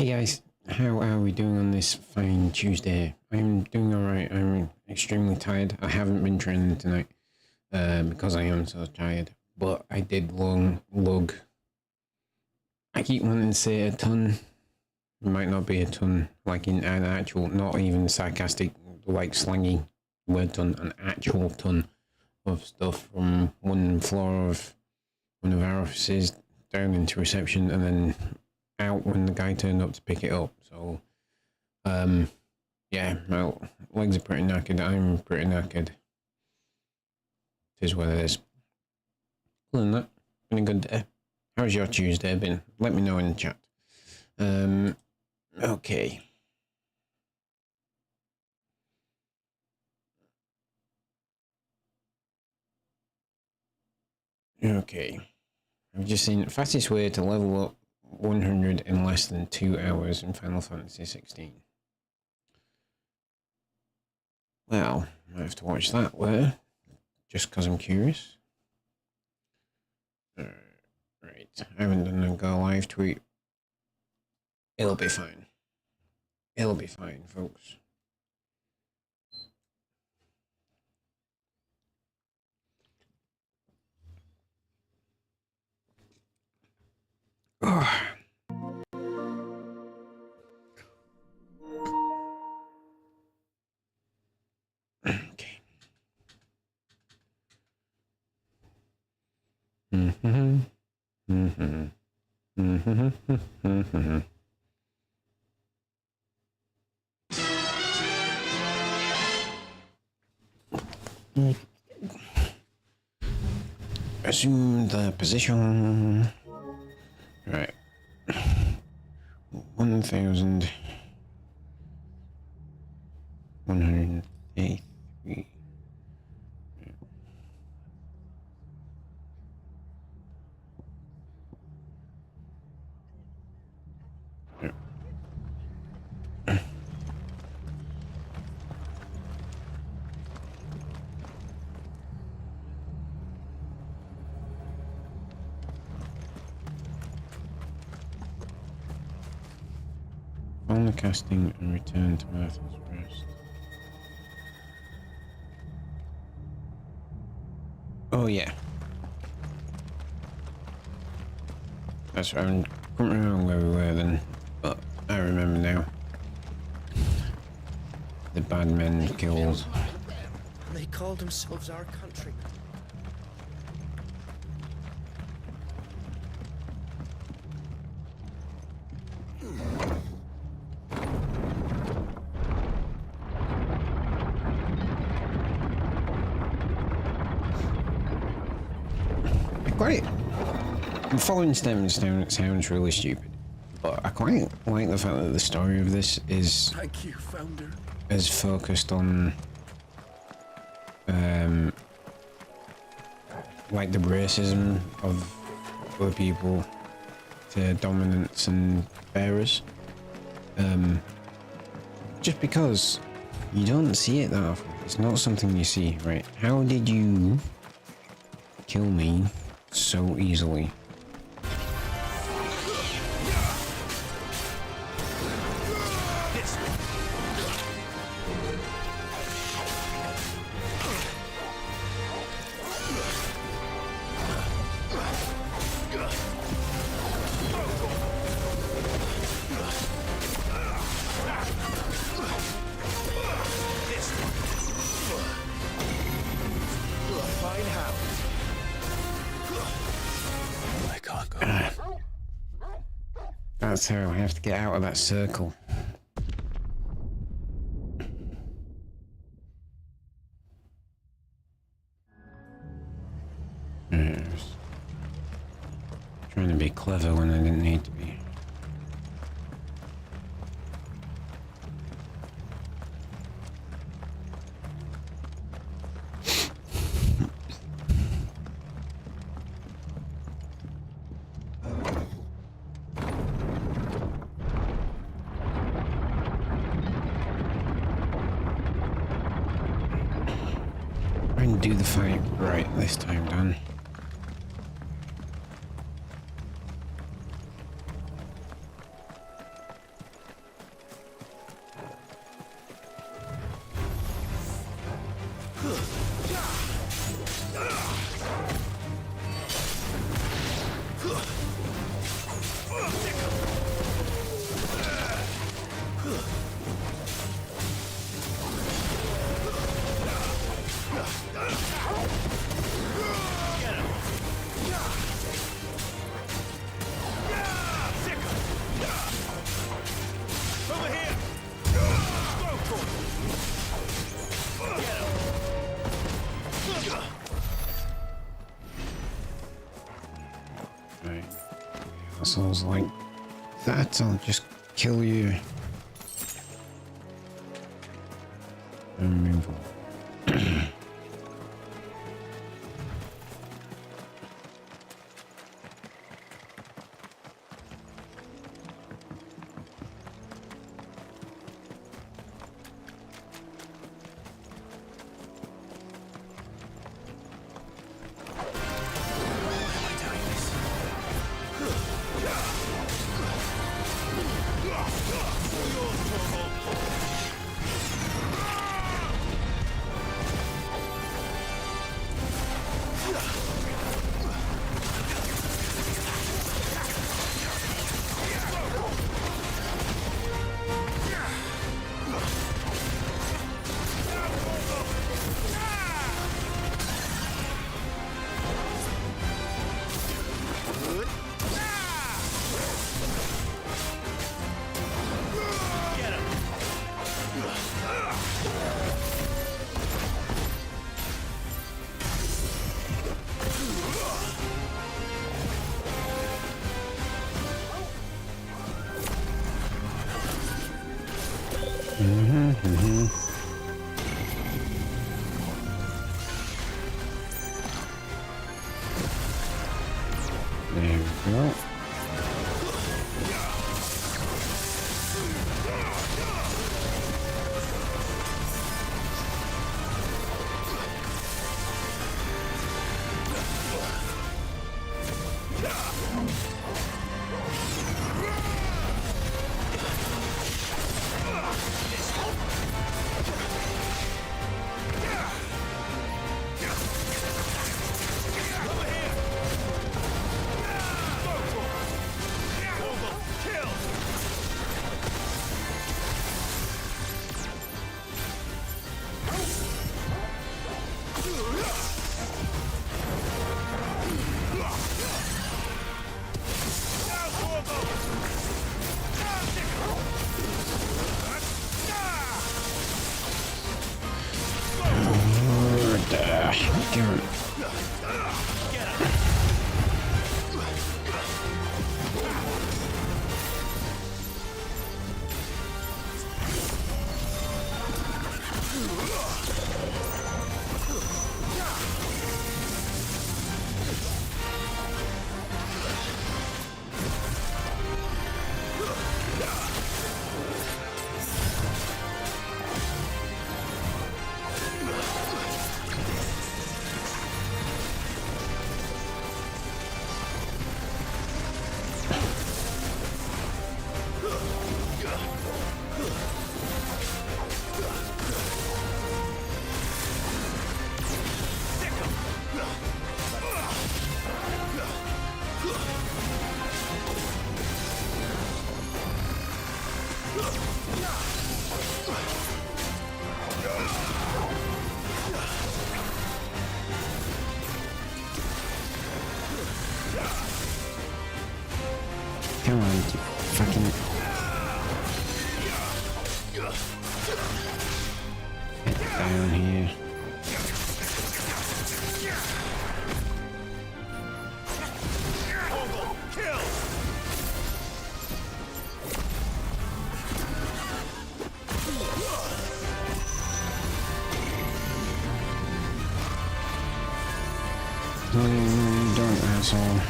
Hey guys, how are we doing on this fine Tuesday? I'm doing alright. I'm extremely tired. I haven't been training tonight because I am so tired. But I did lug. I keep wanting to say a ton. It might not be a ton, like in an actual, not even sarcastic, like slangy word ton, an actual ton of stuff from one floor of one of our offices down into reception and then out when the guy turned up to pick it up. So yeah, my legs are pretty knackered. I'm pretty knackered. It is what it is. Other than that, been a good day. How's your Tuesday been? Let me know in the chat. Okay. Okay. I've just seen the fastest way to level up 100 in less than 2 hours in Final Fantasy 16. Well, I have to watch that where, just because I'm curious. Right, I haven't done a go live tweet. It'll be fine. It'll be fine, folks. Oh. Okay. Assume the position. Right. 1,183. On the casting and return to Martha's Rest. Oh yeah. That's right. I couldn't remember where we were then, but I remember now. The bad men killed. They called themselves our countrymen. I'm following statements down, it sounds really stupid, but I quite like the fact that the story of this is Thank you, Founder. Is focused on like the racism of other people to dominance and bearers. Just because you don't see it that often. It's not something you see, right? How did you kill me so easily? That's how I have to get out of that circle. Trying to be clever when I didn't need to be. Do the fight right this time, Dan. was like, that, I'll just kill you. And move on. There we go. Damn it. Come on, you fucking... Get down here. No, you don't, asshole.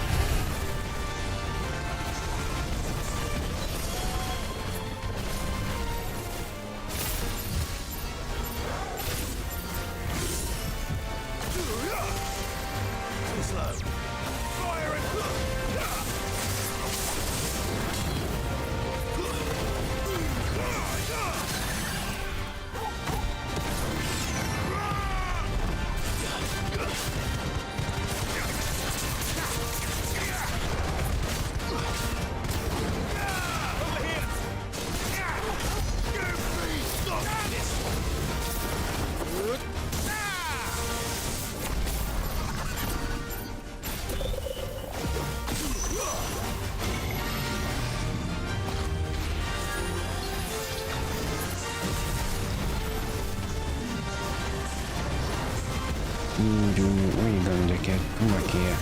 Where are you going, dickhead? Come back here.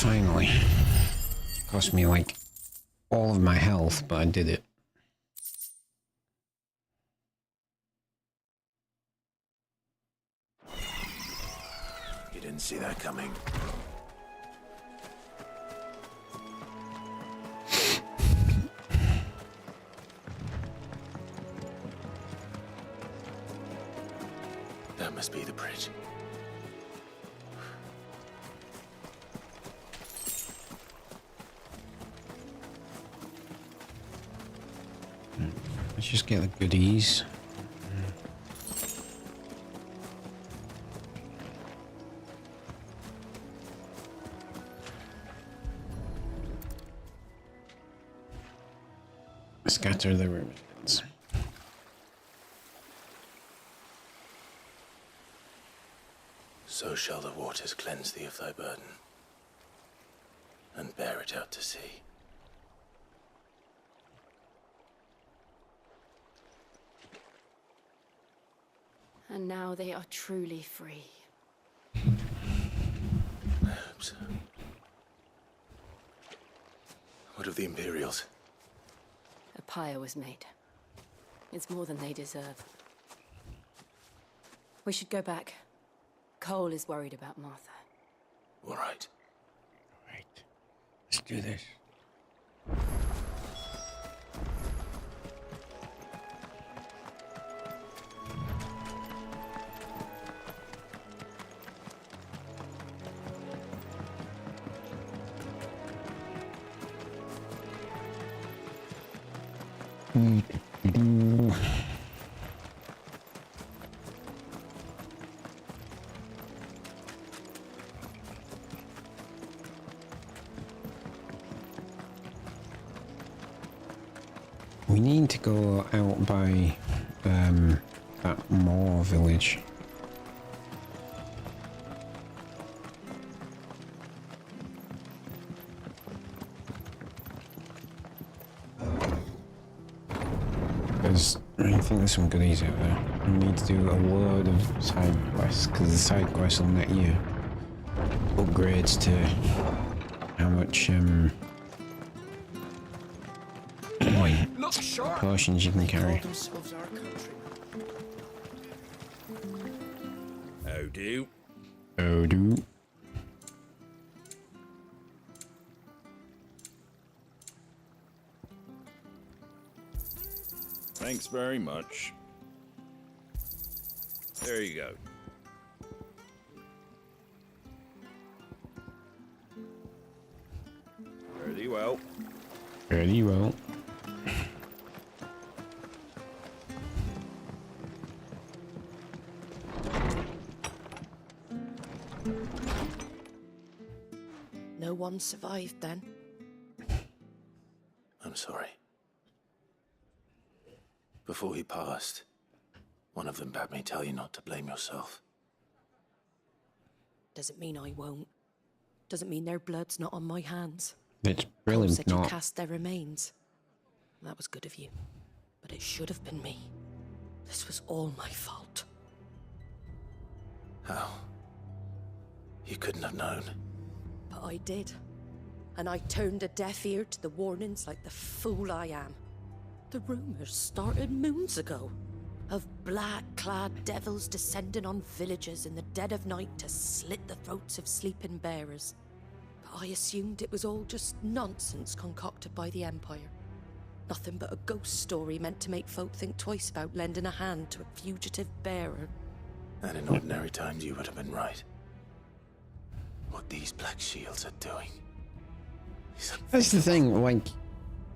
Finally. Cost me like all of my health, but I did it. You didn't see that coming. That must be the bridge. Let's just get the goodies. Scatter the remains. So shall the waters cleanse thee of thy burden, and bear it out to sea. And now they are truly free. I hope so. What of the Imperials? A pyre was made. It's more than they deserve. We should go back. Cole is worried about Martha. All right. Right. Let's do this. We need to go out by that Moor village. Because I think there's some goodies out there. We need to do a load of side quests, because the side quests will let you upgrades to how much Look sharp! potions you can They carry. called themselves our country. How do? Oh, dude. Thanks very much. There you go. Pretty well. Pretty well. No one survived then? I'm sorry. Before he passed, one of them bade me tell you not to blame yourself. Doesn't mean I won't. Doesn't mean their blood's not on my hands. It's Cole really said you not. cast their remains. That was good of you. But it should have been me. This was all my fault. How? You couldn't have known. But I did. And I turned a deaf ear to the warnings like the fool I am. The rumors started moons ago. Of black-clad devils descending on villages in the dead of night to slit the throats of sleeping bearers. But I assumed it was all just nonsense concocted by the Empire. Nothing but a ghost story meant to make folk think twice about lending a hand to a fugitive bearer. And in ordinary times, you would have been right. What these Black Shields are doing is That's the thing, like,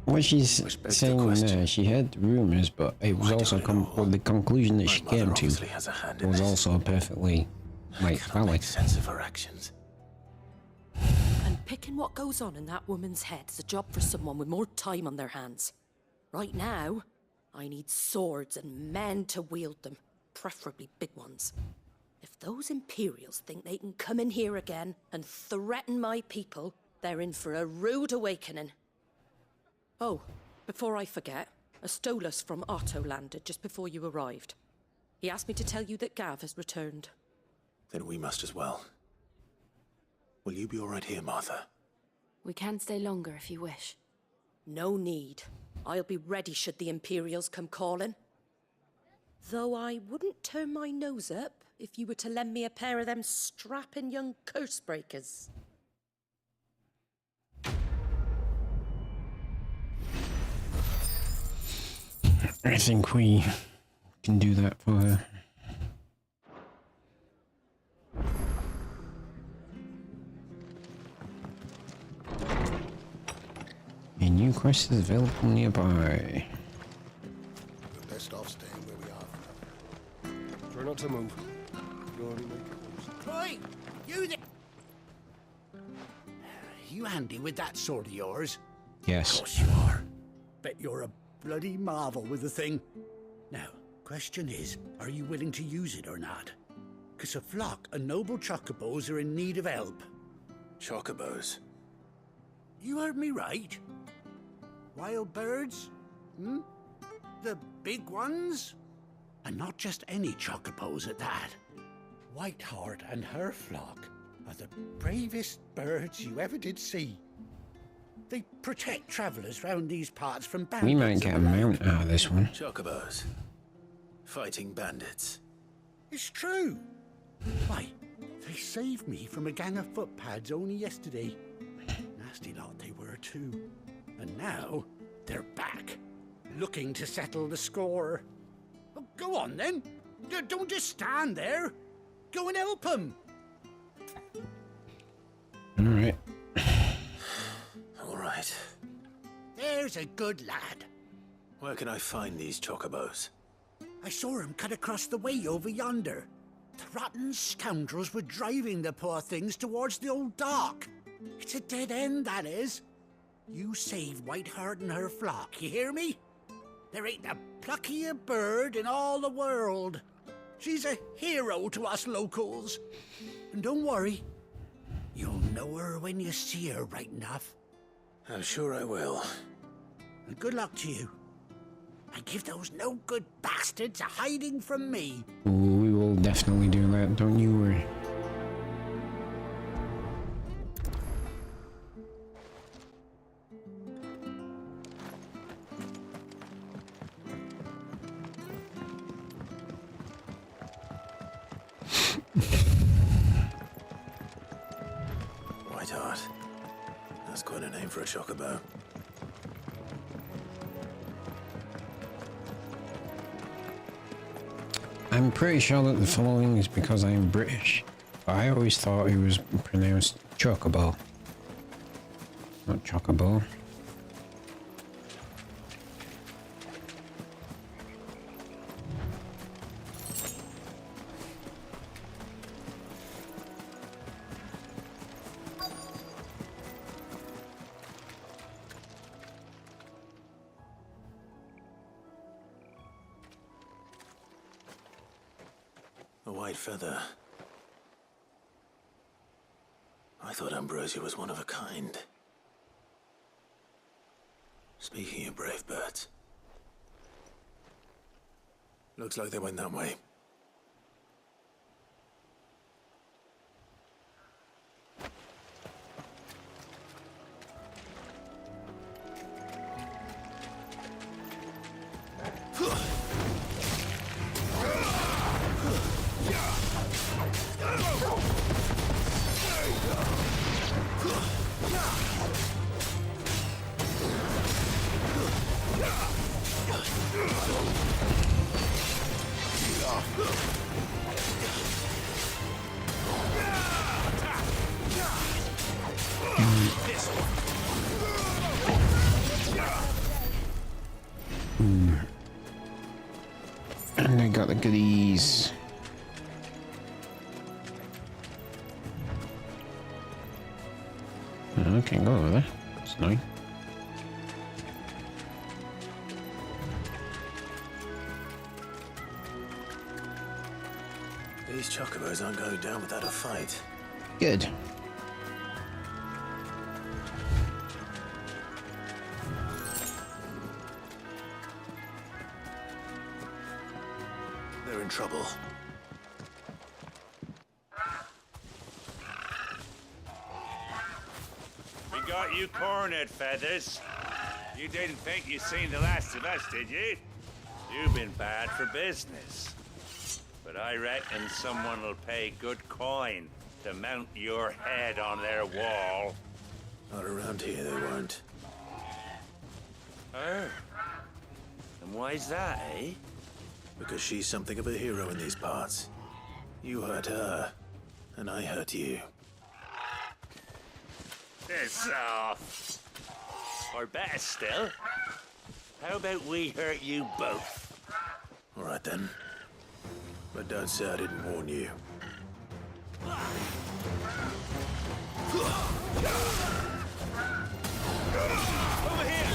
what she's Which begs the saying question. there, she had rumours, but it was Why do also, I know? well, the conclusion that My she mother came to obviously has a hand in was this. also perfectly, I like, cannot valid. make sense of her actions. And picking what goes on in that woman's head is a job for someone with more time on their hands. Right now, I need swords and men to wield them, preferably big ones. If those Imperials think they can come in here again and threaten my people, they're in for a rude awakening. Oh, before I forget, a Stolas from Otto landed just before you arrived. He asked me to tell you that Gav has returned. Then we must as well. Will you be all right here, Martha? We can stay longer if you wish. No need. I'll be ready should the Imperials come calling. Though I wouldn't turn my nose up if you were to lend me a pair of them strapping young curse breakers. I think we can do that for her. A new quest is available nearby. We're best off staying where we are. Try not to move. You'll only make it worse. Right, you there. You handy with that sword of yours? Yes. Of course you are. Bet you're a bloody marvel with the thing. Now, question is, are you willing to use it or not? 'Cause a flock of noble chocobos are in need of help. Chocobos. You heard me right. Wild birds? Hmm? The big ones? And not just any chocobos at that. Whiteheart and her flock are the bravest birds you ever did see. They protect travellers round these parts from bandits. We might get a mount out of this one. Chocobos. Fighting bandits. It's true. Why, they saved me from a gang of footpads only yesterday. Nasty lot they were too. And now, they're back, looking to settle the score. Oh, go on then. Don't just stand there. Go and help them. Alright. All right. There's a good lad. Where can I find these chocobos? I saw him cut across the way over yonder. The rotten scoundrels were driving the poor things towards the old dock. It's a dead end, that is. You save Whiteheart and her flock, you hear me? There ain't a pluckier bird in all the world. She's a hero to us locals. And don't worry, you'll know her when you see her right enough. I'm sure I will. And good luck to you. And give those no-good bastards a hiding from me. Ooh, we will definitely do that, don't you worry. Whiteheart. That's quite a name for a chocobo. I'm pretty sure that the following is because I am British, but I always thought it was pronounced chocobo, not chocobo. A white feather. I thought Ambrosia was one of a kind. Speaking of brave birds. Looks like they went that way. And I got the goodies. I can't go over there. It's annoying. These chocobos aren't going down without a fight. Good. They're in trouble. Been got you cornered, Feathers. You didn't think you seen the last of us, did you? You've been bad for business. But I reckon someone will pay good coin to mount your head on their wall. Not around here, they won't. Oh. And why's that, eh? Because she's something of a hero in these parts. You hurt her, and I hurt you. Piss off. Or better still, how about we hurt you both? All right then. But don't say I didn't warn you. Over here!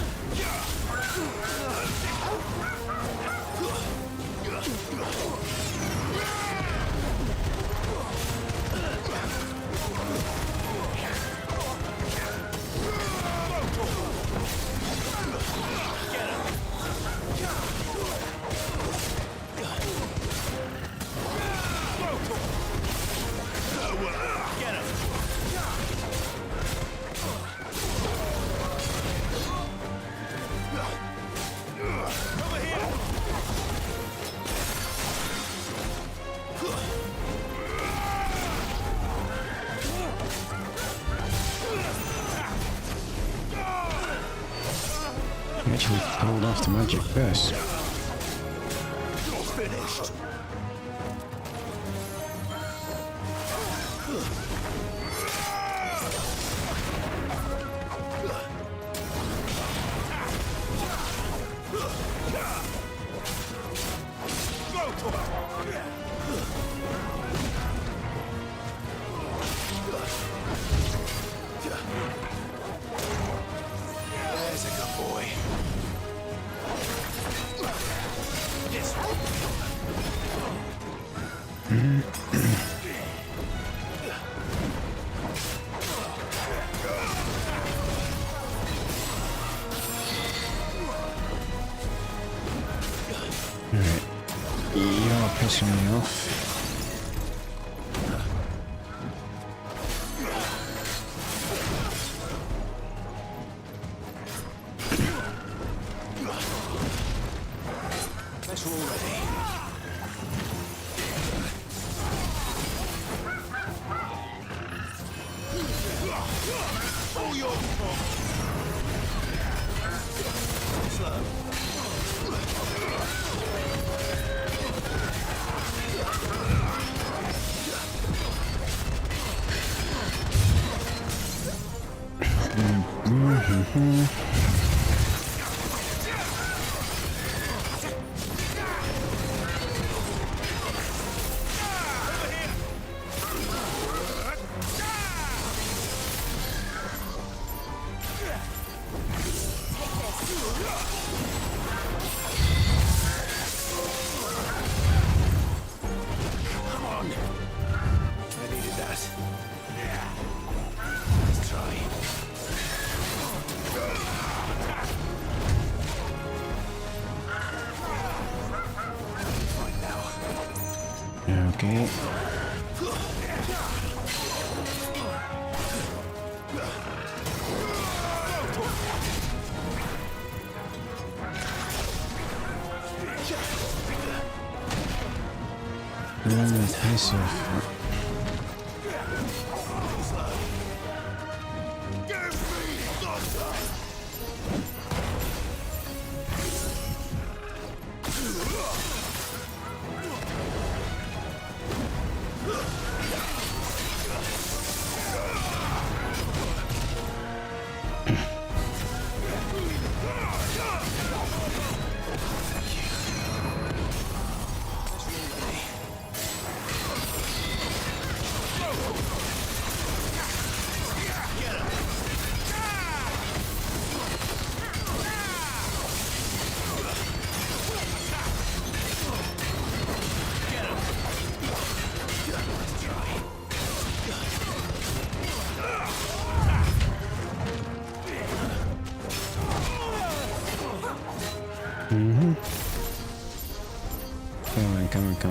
Actually, hold off the magic first. You're finished. There's a good boy. Alright. You're pissing me off. That's all ready. All your fault. Slow. Come on. I needed that. Let's try. Fine now. Okay. Piss off.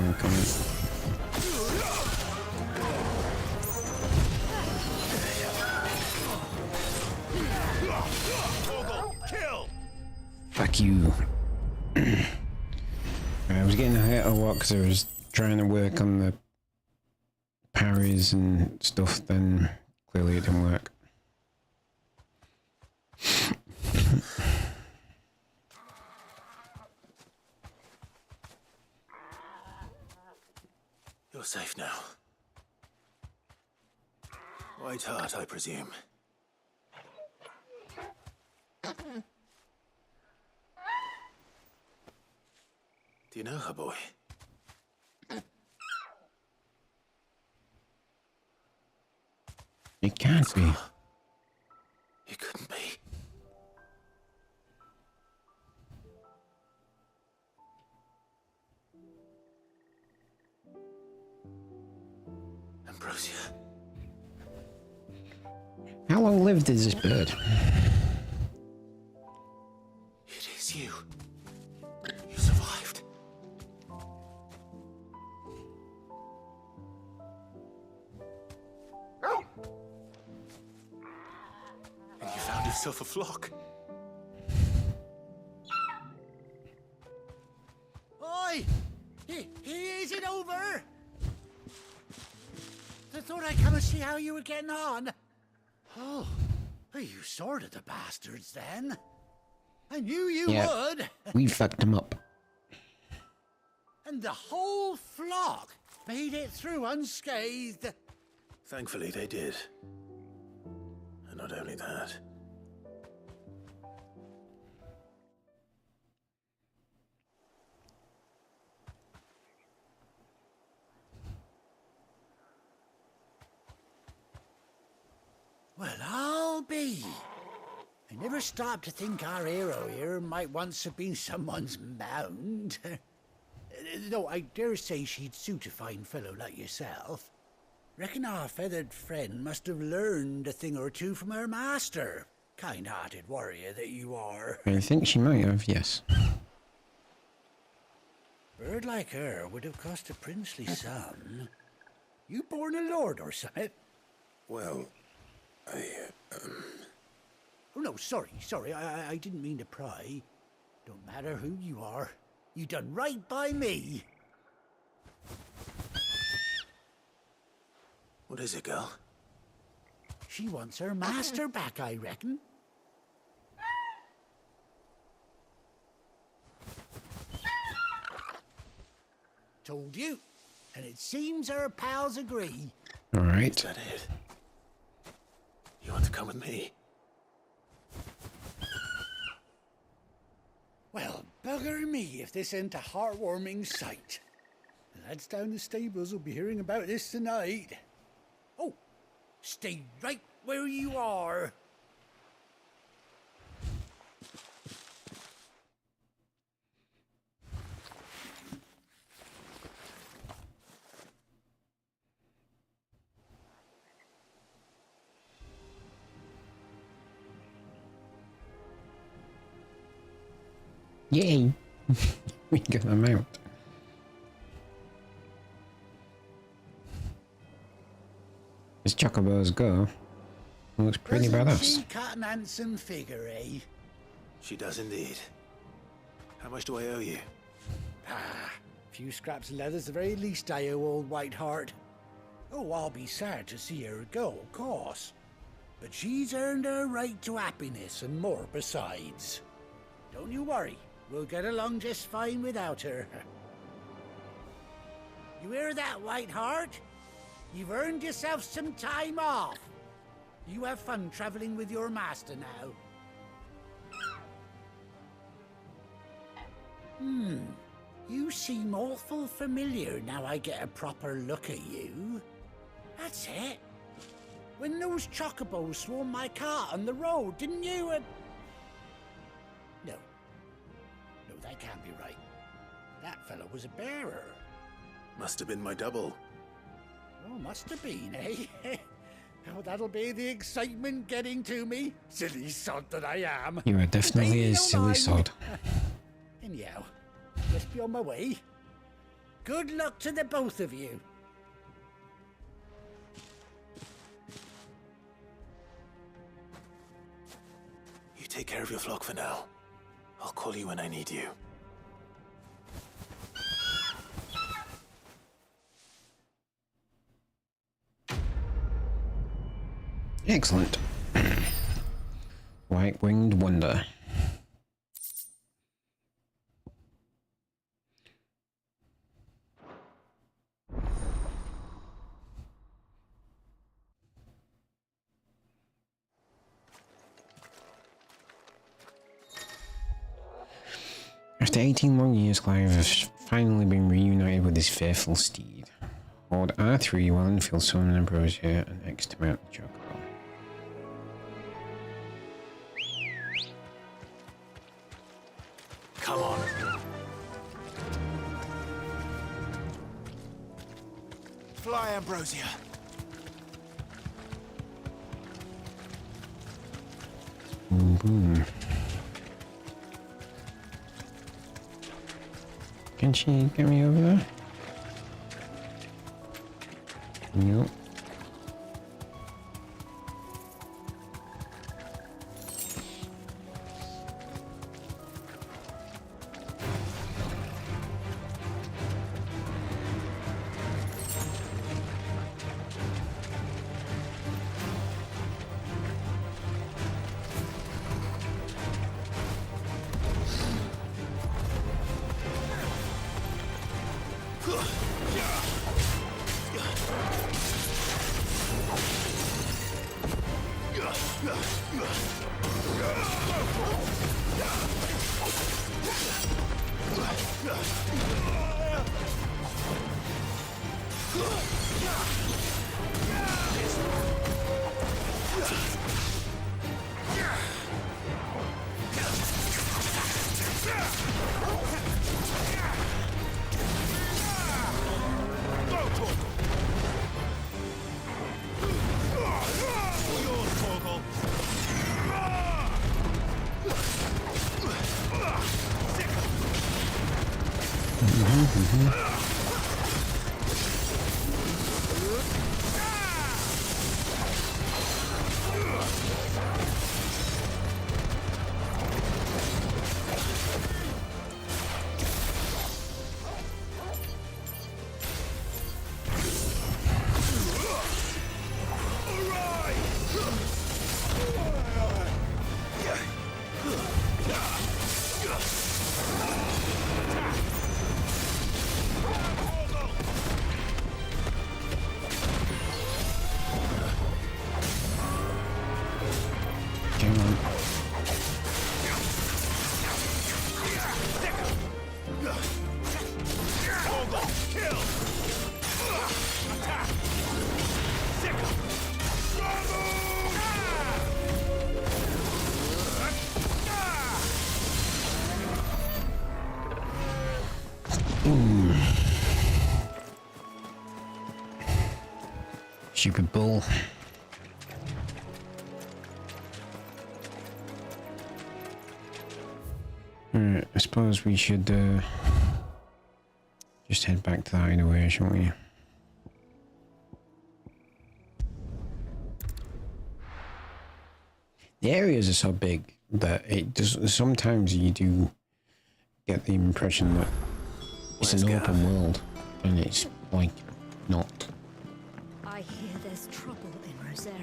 Come on. Fuck you. I was getting hit a lot because I was trying to work on the parries and stuff, then clearly it didn't work. You're safe now. White Hart, I presume. Do you know her, boy? It can't be. It couldn't be. Ambrosia. How long lived is this bird? It is you. You survived. And you found yourself a flock. Oi! Is it over? I thought I'd come and see how you were getting on. Oh, you sorted the bastards then. I knew you would. We fucked him up. And the whole flock made it through unscathed. Thankfully, they did. And not only that. Well, I'll be. I never stopped to think our hero here might once have been someone's mound. Though I dare say she'd suit a fine fellow like yourself. Reckon our feathered friend must have learned a thing or two from her master. Kind-hearted warrior that you are. I think she might have, yes. Bird like her would have cost a princely sum. You born a lord or something? Well, Oh, no, sorry. I didn't mean to pry. Don't matter who you are. You done right by me. What is it, girl? She wants her master back, I reckon. Told you. And it seems her pals agree. Alright. Is that it? You want to come with me? Well, bugger me if this ain't a heartwarming sight. The lads down the stables will be hearing about this tonight. Oh, stay right where you are. Yay! We got a mount. As chocobos go, it looks pretty Doesn't badass. she cut an handsome figure, eh? She does indeed. How much do I owe you? A few scraps of leather's the very least I owe old White Hart. Oh, I'll be sad to see her go, of course. But she's earned her right to happiness and more besides. Don't you worry. We'll get along just fine without her. You hear that, White Hart? You've earned yourself some time off. You have fun traveling with your master now. You seem awful familiar now I get a proper look at you. That's it. When those chocobos swarmed my cart on the road, didn't you? No. No, that can't be right. That fellow was a bearer. Must have been my double. Oh, must have been, eh? Oh, that'll be the excitement getting to me. Silly sod that I am. You are definitely Pay a no silly mind. sod. Anyhow, just be on my way. Good luck to the both of you. You take care of your flock for now. I'll call you when I need you. Excellent. White-winged wonder. After 18 long years, Clive has finally been reunited with his faithful steed. Lord R3 Wellingfield, son of Ambrosia, and next to Mount the Chocobo. Come on. Fly, Ambrosia. Boom, boom. Can she get me over there? Nope. Stupid bull. Alright, I suppose we should just head back to the hideaway, shouldn't we? The areas are so big that it does. Sometimes you do get the impression that it's an open world, and it's like not. I hear there's trouble in Rosaria.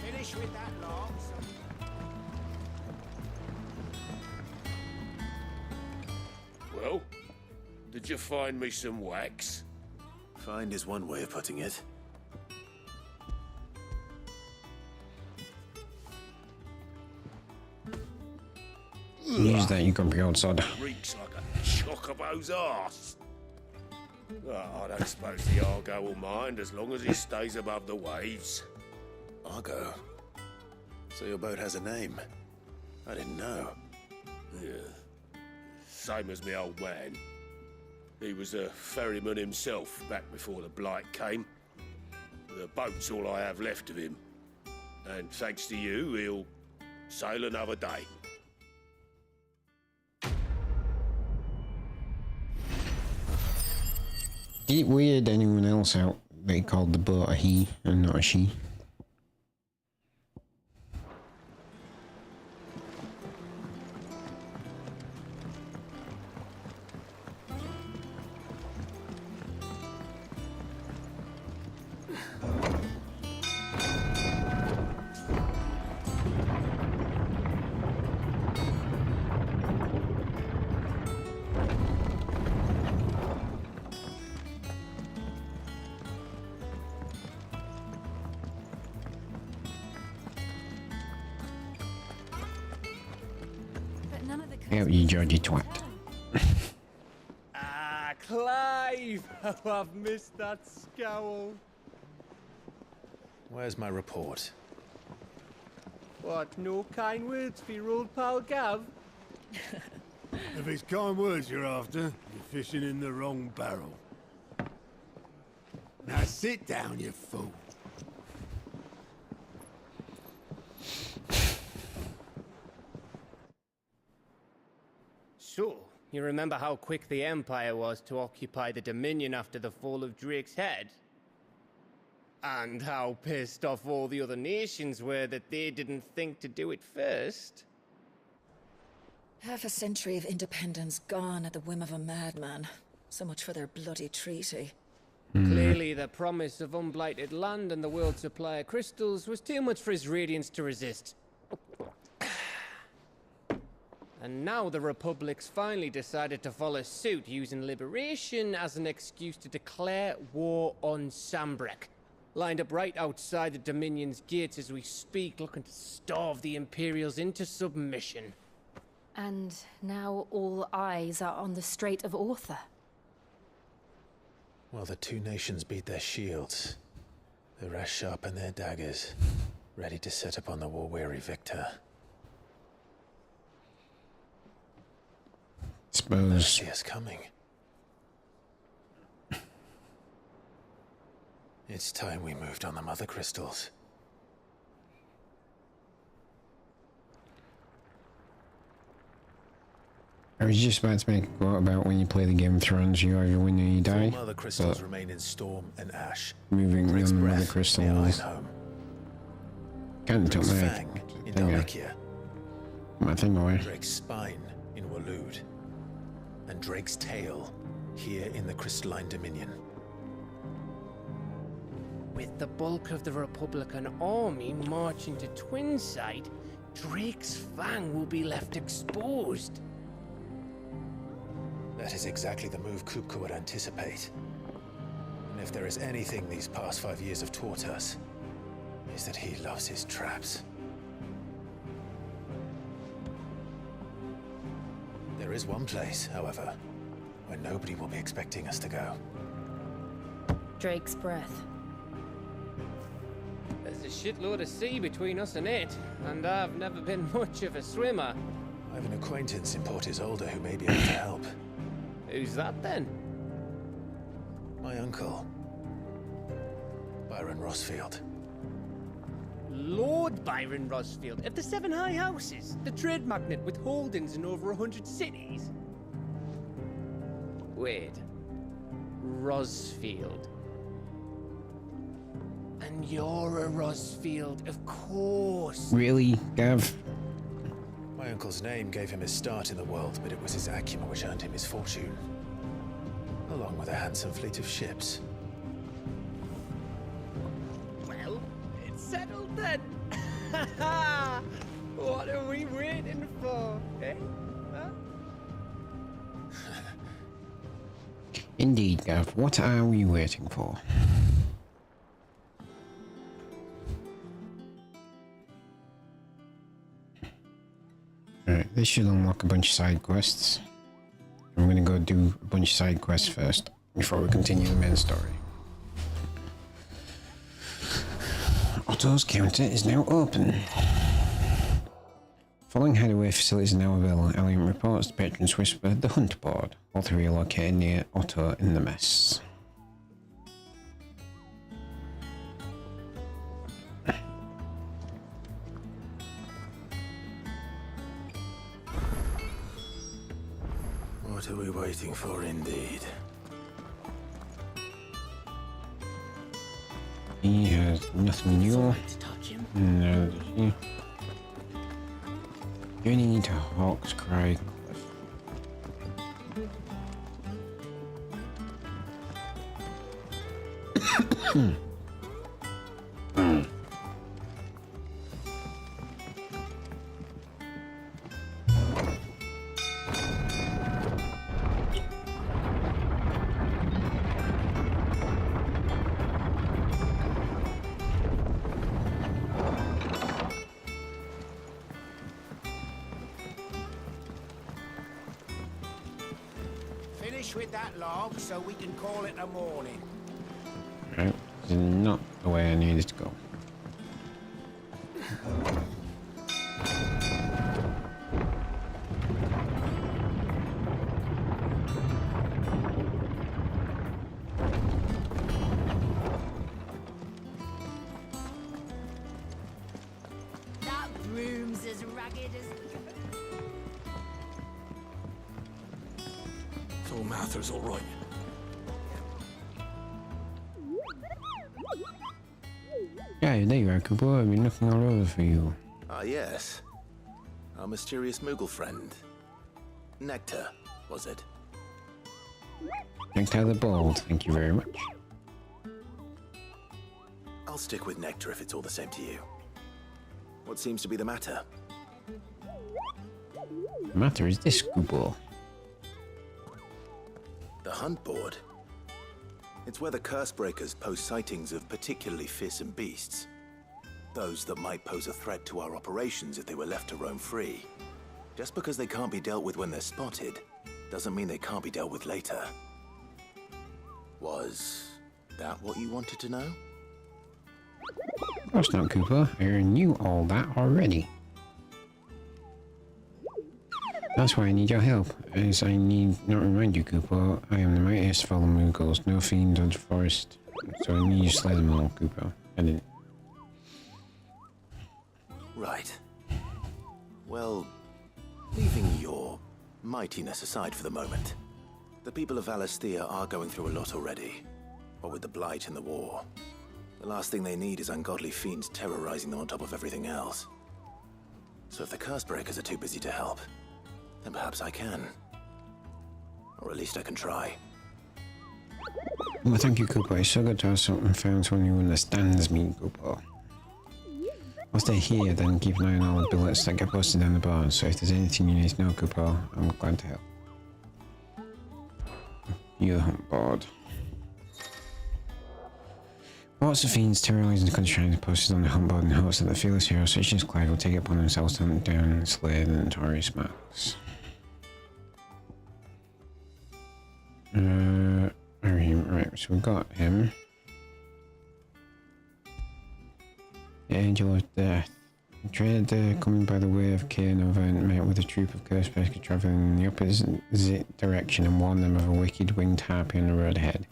Finish with that long. Well, did you find me some wax? Find is one way of putting it. Use that, you can be outside. Reeks like a chocobo's arse. Oh, I don't suppose the Argo will mind as long as he stays above the waves. Argo. So your boat has a name. I didn't know. Yeah. Same as me old man. He was a ferryman himself back before the Blight came. The boat's all I have left of him. And thanks to you, he'll sail another day. Did it weird anyone else out they called the boat a he and not a she? But none of the Out you Georgie twat. Ah, Clive! Oh, I've missed that scowl. Where's my report? What, no kind words for your old pal Gav? If it's kind words you're after, you're fishing in the wrong barrel. Now sit down, you fool. So, you remember how quick the Empire was to occupy the Dominion after the fall of Drake's head? And how pissed off all the other nations were that they didn't think to do it first? Half a century of independence gone at the whim of a madman. So much for their bloody treaty. Clearly, the promise of unblighted land and the world's supply of crystals was too much for his radiance to resist. And now the Republic's finally decided to follow suit, using liberation as an excuse to declare war on Sambrek. Lined up right outside the Dominion's gates as we speak, looking to starve the Imperials into submission. And now all eyes are on the Strait of Author. Well, the two nations beat their shields. The rest sharpen their daggers, ready to set upon the war-weary victor. Suppose. See us coming. It's time we moved on the mother crystals. I was just about to make a quote about when you play the Game of Thrones, you either win or you die. Four mother crystals remain in storm and ash. Moving Drake's on breath mother near crystals. Ironhome. Kind of took Drake's my fang in thing, Dalmacia. my thing away. Drake's spine in Waloed. And Drake's tail here in the Crystalline Dominion. With the bulk of the Republican army marching to Twinside, Drake's fang will be left exposed. That is exactly the move Kupka would anticipate. And if there is anything these past 5 years have taught us, is that he loves his traps. There is one place, however, where nobody will be expecting us to go. Drake's breath. There's a shitload of sea between us and it, and I've never been much of a swimmer. I have an acquaintance in Port Isolde who may be able to help. Who's that then? My uncle, Byron Rosfield. Lord Byron Rosfield of the Seven High Houses, the trade magnate with holdings in over 100 cities. Wait, Rosfield. And you're a Rosfield, of course. Really, Gav? My uncle's name gave him his start in the world, but it was his acumen which earned him his fortune. Along with a handsome fleet of ships. Well, it's settled then. What are we waiting for, eh? Huh? Indeed, Gav. What are we waiting for? Alright, this should unlock a bunch of side quests. I'm gonna go do a bunch of side quests first, before we continue the main story. Otto's counter is now open. Following hideaway facilities are now available. Alien reports, the Patrons whisper, the hunt board. All three are located near Otto in the mess. waiting for, indeed. He has nothing new. No, does he? Journey to Hawkscry Cliff. Finish with that log so we can call it a morning. Right, this is not the way I needed to go. That room's as ragged as... So Mather's all right. Yeah, there you are, Cooper. I've been looking all over for you. Ah, yes. Our mysterious Moogle friend. Nectar, was it? Nectar the Bald, thank you very much. I'll stick with Nectar if it's all the same to you. What seems to be the matter? The matter is this, Cooper. The hunt board. It's where the Cursebreakers post sightings of particularly fearsome beasts. Those that might pose a threat to our operations if they were left to roam free. Just because they can't be dealt with when they're spotted, doesn't mean they can't be dealt with later. Was that what you wanted to know? Of course not, Cooper. I knew all that already. That's why I need your help, as I need not remind you, Cooper, I am the mightiest of all the Moogles, no fiend of the forest. So I need you to slay them all, Cooper. I didn't. Right. Well, leaving your mightiness aside for the moment, the people of Valisthea are going through a lot already. What with the Blight and the war. The last thing they need is ungodly fiends terrorizing them on top of everything else. So if the Cursebreakers are too busy to help, then perhaps I can. Or at least I can try. Well, thank you, Cooper. It's so good to have found someone who understands me, Cooper. I'll stay here, then keep an eye on all the billets that get posted down the bar, so if there's anything you need to know, Cooper, I'm glad to help. You the hunt board. Lots of fiends terrorizing the country are posted on the hunt board in hopes that the fearless heroes such as Clive will take it upon themselves to hunt down and slay the notorious Max. Right, so we got him. The Angel of Death. The trader coming by the way of Cairnova met with a troop of Cursebreakers travelling in the opposite direction and warned them of a wicked winged harpy on the road ahead.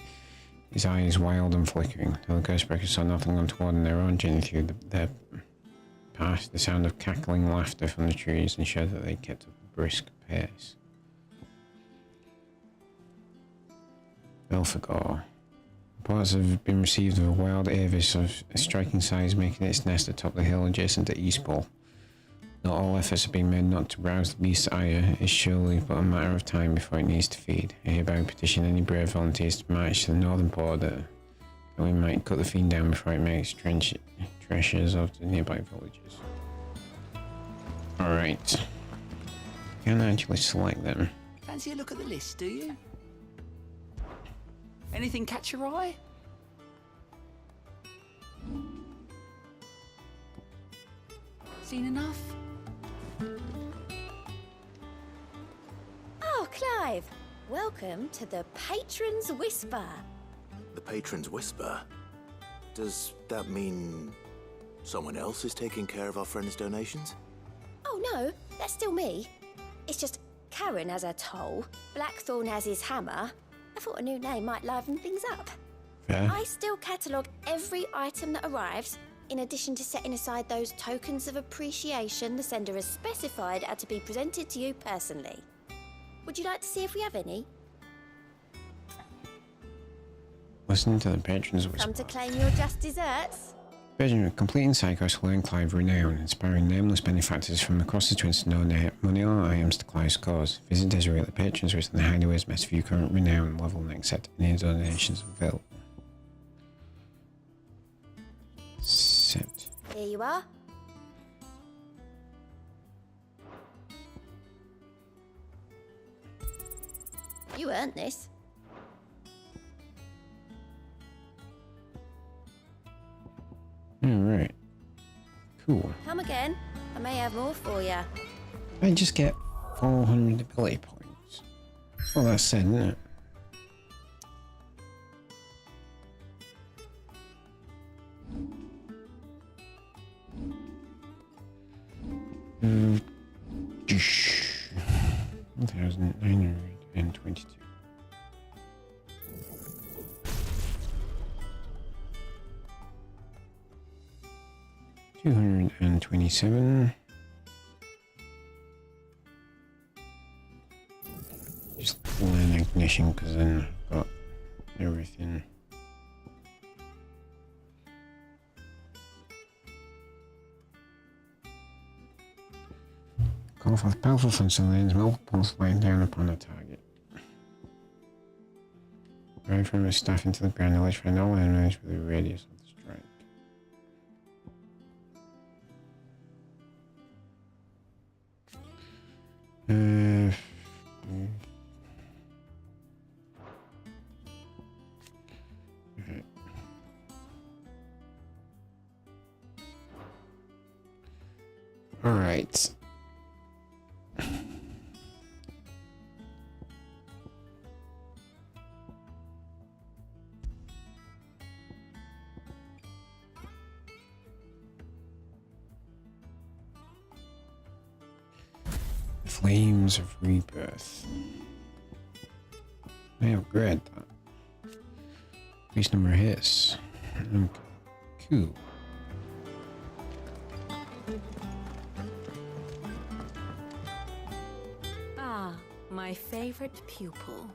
His eyes wild and flickering, though the Cursebreakers saw nothing untoward in their own journey through their path. The sound of cackling laughter from the trees ensured that they kept up a brisk pace. Belphegor. Reports have been received of a wild avis of a striking size making its nest atop the hill adjacent to Eastpole. Not all efforts are being made not to rouse the beast's ire. It's surely but a matter of time before it needs to feed. I hereby petition any brave volunteers to march to the northern border, that we might cut the fiend down before it makes treasures of the nearby villages. Alright. Can I actually select them? Fancy a look at the list, do you? Anything catch your eye? Seen enough? Oh, Clive! Welcome to the Patron's Whisper. The Patron's Whisper? Does that mean someone else is taking care of our friend's donations? Oh no, that's still me. It's just Karen has her toll, Blackthorn has his hammer. I thought a new name might liven things up. Fair. I still catalogue every item that arrives, in addition to setting aside those tokens of appreciation the sender has specified are to be presented to you personally. Would you like to see if we have any? Listen to the patrons whisper. Come to claim your just desserts? Virgin of completing Psychos will earn Clive renown, inspiring nameless benefactors from across the twins to donate money or items to Clive's cause. Visit Desiree at the patrons written in the Hideaway's best view current renown level and accept any donations available. Set. Here you are. You earned this. Alright. Cool. Come again. I may have more for you. I just get 400 ability points. Well, that's said, isn't it? Mm. 1,922. $227. Just learn ignition because then I've got everything. Call for powerful frontal lanes, multiple flying down upon a target. Drive from the staff into the ground, knowledge for all enemies with the radius of the strike. Okay. All right. Flames of Rebirth. I upgrade that. Base number hits. Okay. Cool. Ah, my favorite pupil.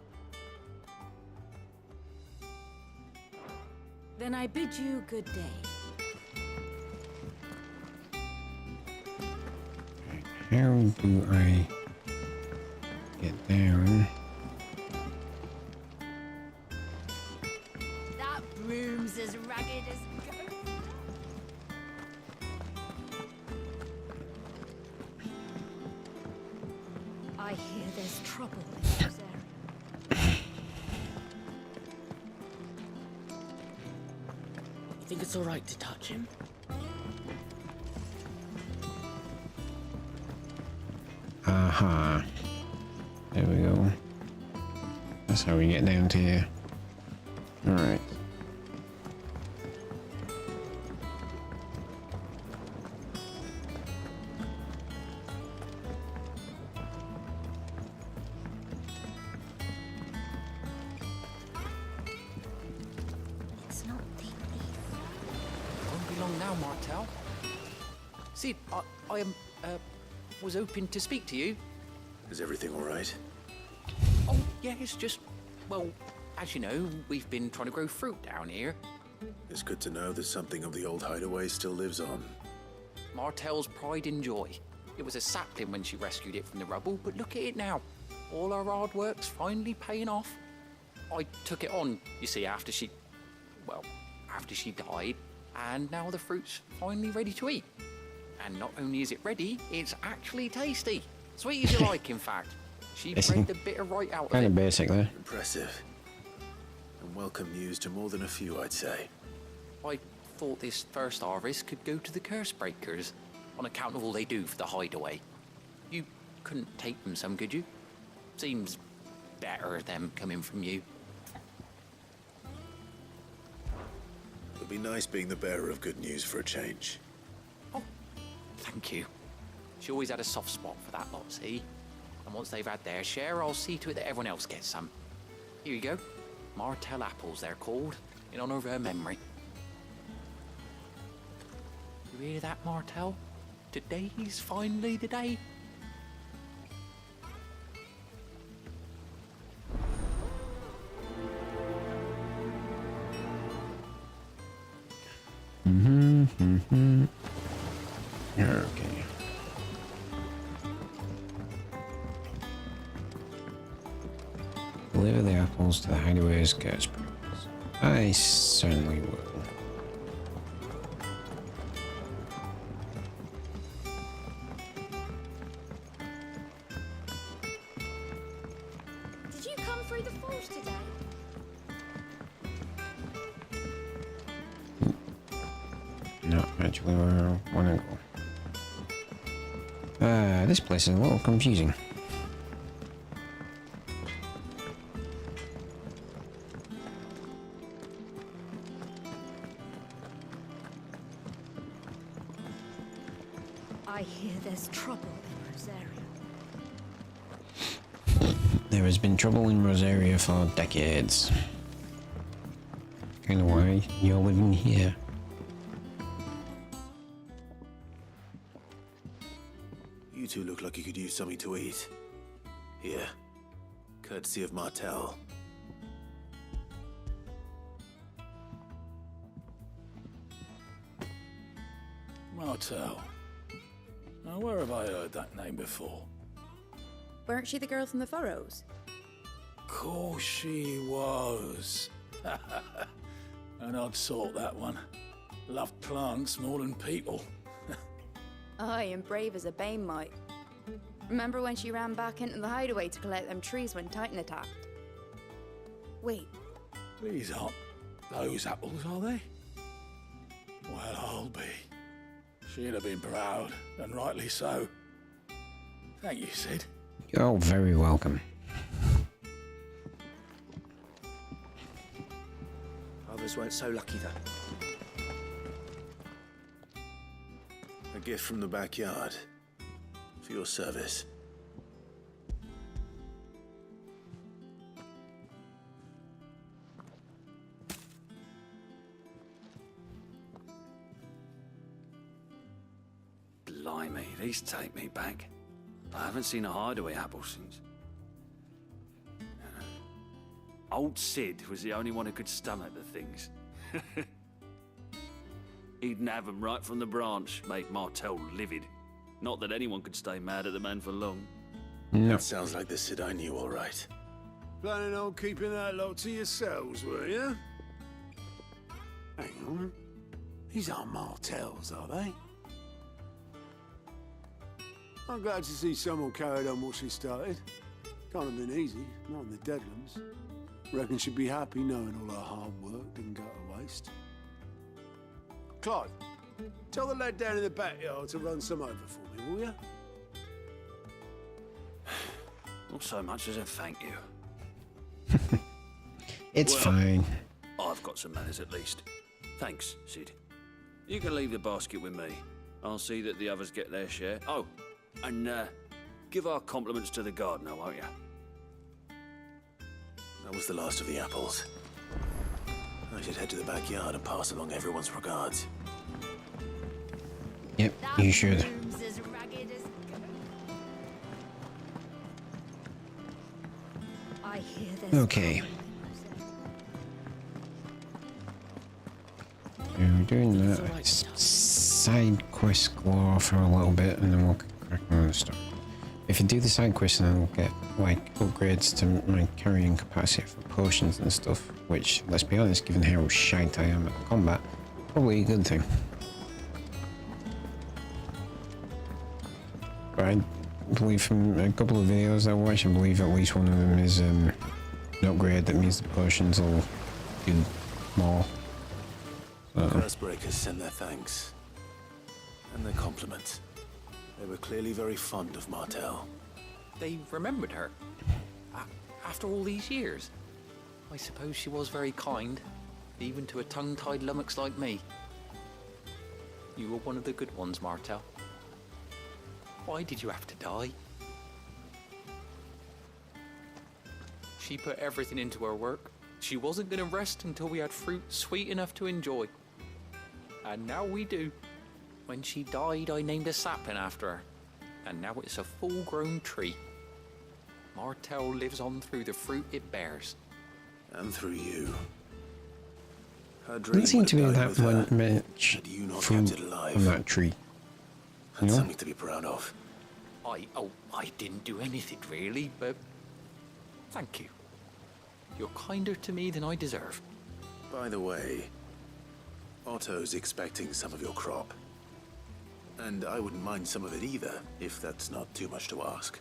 Then I bid you good day. How do I get down? That broom's as ragged as go. I hear there's trouble in those areas. You think it's alright to touch him? Aha. There we go. That's how we get down to here. Alright. It's not deep. Won't be long now, Martel. Sid, I was hoping to speak to you. Is everything all right? Oh, yeah, it's just, well, as you know, we've been trying to grow fruit down here. It's good to know that something of the old hideaway still lives on. Martel's pride and joy. It was a sapling when she rescued it from the rubble, but look at it now. All our hard work's finally paying off. I took it on, you see, after she died, and now the fruit's finally ready to eat. And not only is it ready, it's actually tasty. Sweet as you like, in fact. She bred the bitter right out of Kind it. of basic there. Impressive. And welcome news to more than a few, I'd say. I thought this first harvest could go to the curse breakers, on account of all they do for the hideaway. You couldn't take them some, could you? Seems better them coming from you. It'll be nice being the bearer of good news for a change. Thank you. She always had a soft spot for that lot, see? And once they've had their share, I'll see to it that everyone else gets some. Here you go. Martel apples, they're called, in honor of her memory. You hear that, Martel? Today's finally the day. apples to the hideaway's gas prices. I certainly will. Did you come through the forge today? Not actually where I want to go. This place is a little confusing. I hear there's trouble in Rosaria. There has been trouble in Rosaria for decades. Kinda why you're living here. You two look like you could use something to eat. Here, courtesy of Martel. Martel. Now, where have I heard that name before? Weren't she the girl from the Furrows? Course she was. An odd sort, that one. Loved plants more than people. Aye, and brave as a bane might. Remember when she ran back into the hideaway to collect them trees when Titan attacked? Wait, These aren't those apples, are they? Well, I'll be. She'd have been proud, and rightly so. Thank you, Sid. You're very welcome. Others weren't so lucky, though. A gift from the backyard. For your service. Blimey, these take me back. I haven't seen a hideaway apple since. Old Sid was the only one who could stomach the things. He'd nab them right from the branch, make Martel livid. Not that anyone could stay mad at the man for long. No. That sounds like the Sid I knew, all right. Planning on keeping that lot to yourselves, were you? Hang on. These aren't Martels, are they? I'm glad to see someone carried on what she started. Can't have been easy, not in the Deadlands. Reckon she'd be happy knowing all her hard work didn't go to waste. Clive, tell the lad down in the backyard to run some over for me, will you? Not so much as a thank you. It's fine. I've got some manners at least. Thanks, Sid. You can leave the basket with me. I'll see that the others get their share. Oh, and give our compliments to the gardener, won't you? That was the last of the apples. I should head to the backyard and pass along everyone's regards. Yep, you should. I hear there's Okay. We're doing that. Side quest galore for a little bit, and then we'll crack on the stuff. If you do the side quest, then I'll get like upgrades to my carrying capacity for potions and stuff. Which, let's be honest, given how shite I am at combat, probably a good thing. But I believe from a couple of videos I watched, I believe at least one of them is an upgrade that means the potions will do more. Curse-breakers send their thanks. And their compliments. They were clearly very fond of Martel. They remembered her. After all these years. I suppose she was very kind, even to a tongue-tied lummox like me. You were one of the good ones, Martel. Why did you have to die? She put everything into her work. She wasn't going to rest until we had fruit sweet enough to enjoy. And now we do. When she died, I named a sapling after her. And now it's a full-grown tree. Martel lives on through the fruit it bears. And through you. Her dream Doesn't seem to be would that have died with her, much had you not fruit kept it alive. on that tree. That's something to be proud of. I didn't do anything really, but thank you. You're kinder to me than I deserve. By the way, Otto's expecting some of your crop. And I wouldn't mind some of it either, if that's not too much to ask.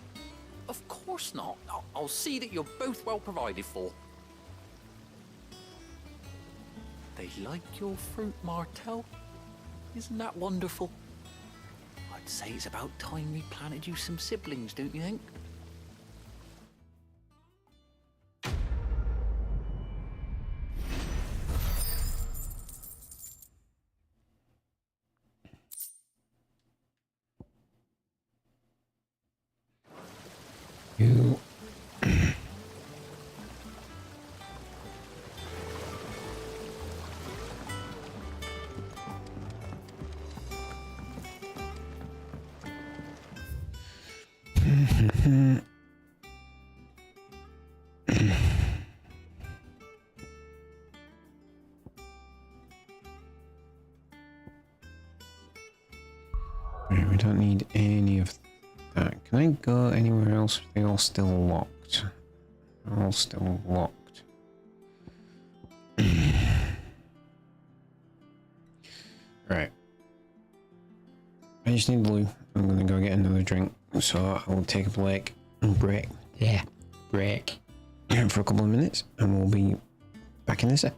Of course not. I'll see that you're both well provided for. They like your fruit, Martel. Isn't that wonderful? I'd say it's about time we planted you some siblings, don't you think? You. Right, we don't need any of that. Can I go anywhere else? They all still locked. They're all still locked. Right. I just need blue. I'm gonna go get another drink. So I'll take a break. Yeah. Break. For a couple of minutes, and we'll be back in a sec.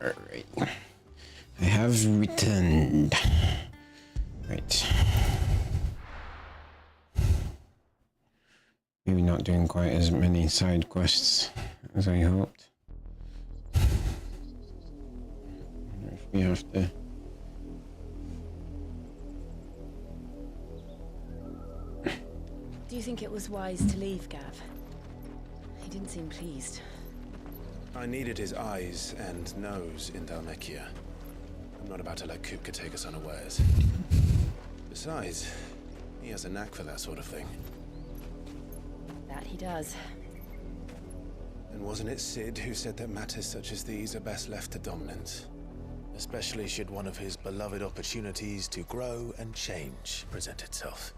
Alright. I have returned. Right. Maybe not doing quite as many side quests as I hoped. I wonder if we have to... Do you think it was wise to leave, Gav? He didn't seem pleased. I needed his eyes and nose in Danarkage. I'm not about to let Kupka take us unawares. Besides, he has a knack for that sort of thing. That he does. And wasn't it Sid who said that matters such as these are best left to dominance? Especially should one of his beloved opportunities to grow and change present itself.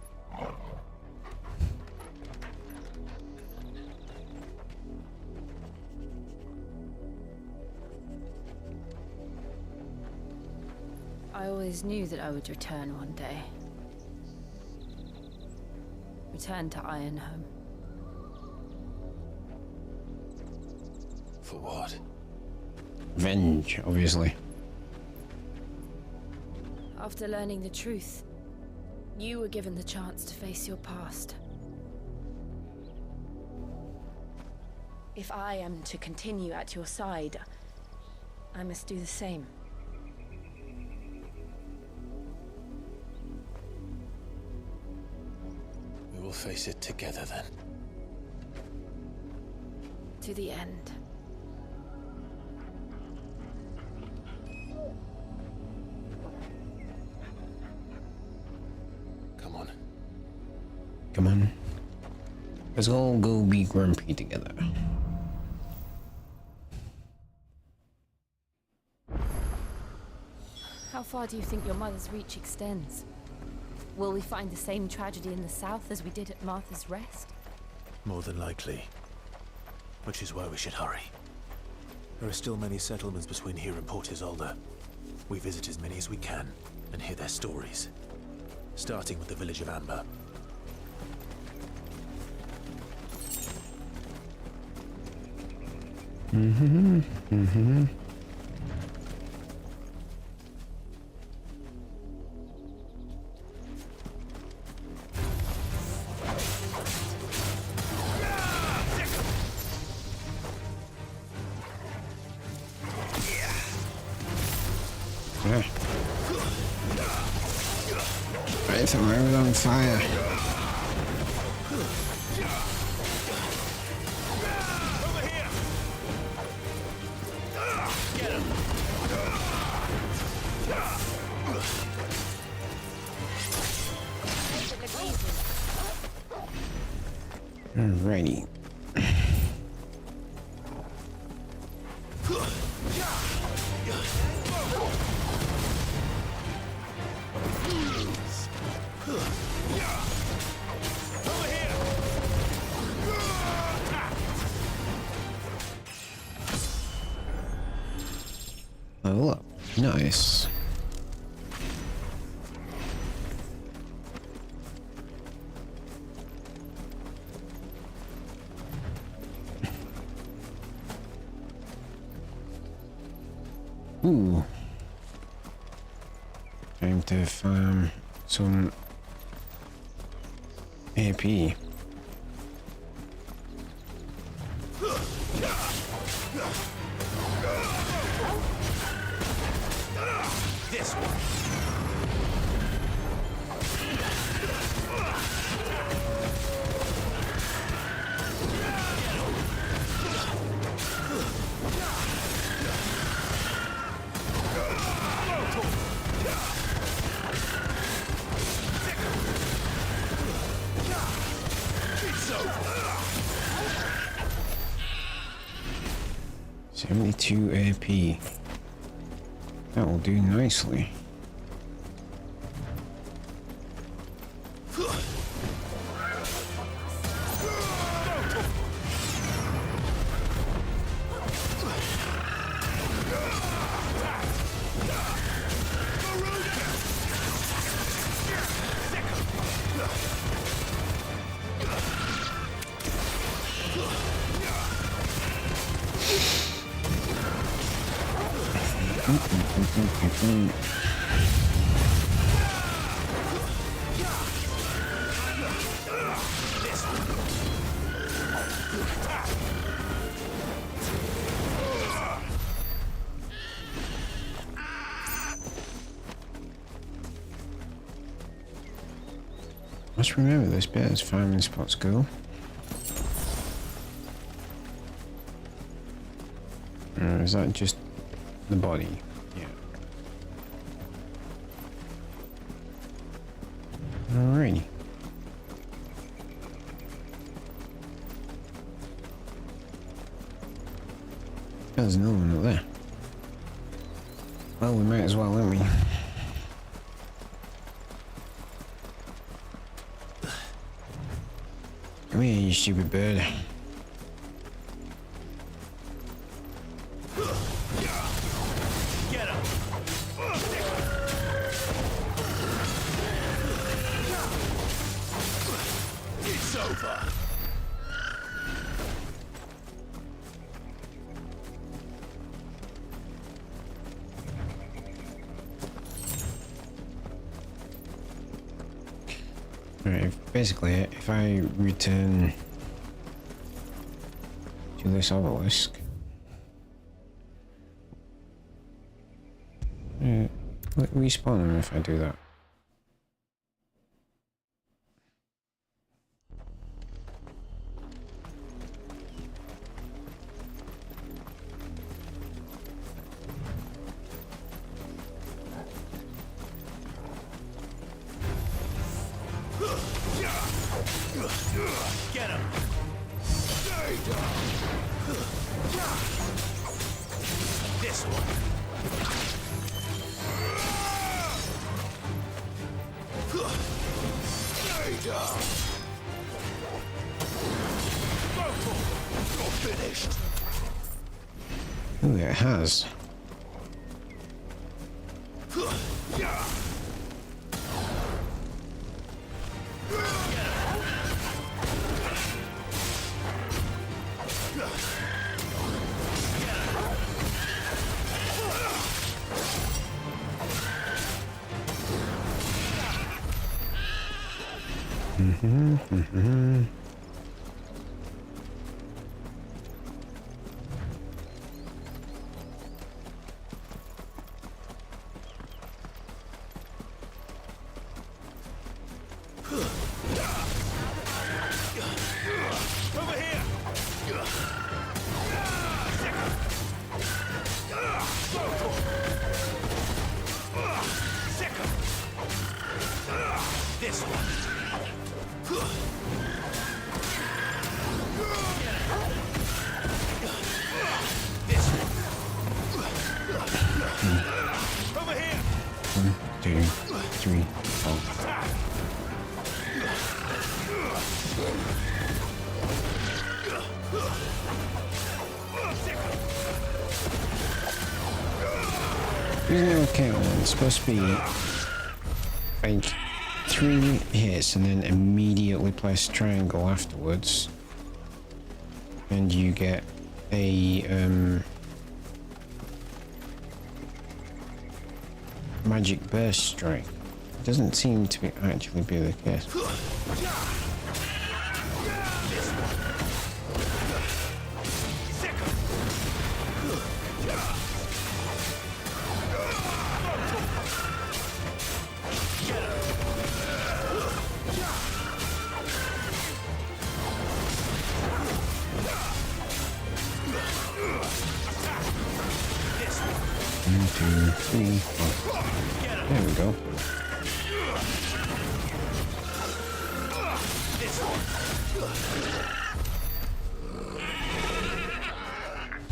I always knew that I would return one day. Return to Ironhome. For what? Revenge, obviously. After learning the truth, you were given the chance to face your past. If I am to continue at your side, I must do the same. We will face it together then. To the end. Come on. Come on. Let's all go be grumpy together. How far do you think your mother's reach extends? Will we find the same tragedy in the south as we did at Martha's Rest? More than likely. Which is why we should hurry. There are still many settlements between here and Port Isolde. We visit as many as we can and hear their stories. Starting with the village of Amber. Yeah. Right, so I was on fire. Alrighty. Level up. Nice. Ooh. Time to farm some AP. This one. $72 AP. That will do nicely. Must remember this bit as farming spots go. Is that just the body? Yeah. Alrighty. There's another one up there. Well, we might as well, won't we? Come here, you stupid bird. Get him! It's over. Right, basically, if I return to this obelisk, respawn them if I do that. Get him! Stay down! This one! Stay down! You're finished! Ooh, it has. Over here! This one! This one! Over here! 1, 2, 3, 4. Isn't it okay? It's supposed to be like 3 hits and then immediately press triangle afterwards, and you get a magic burst strike. It doesn't seem to be actually be the case. One, 2, 3, 4. There we go.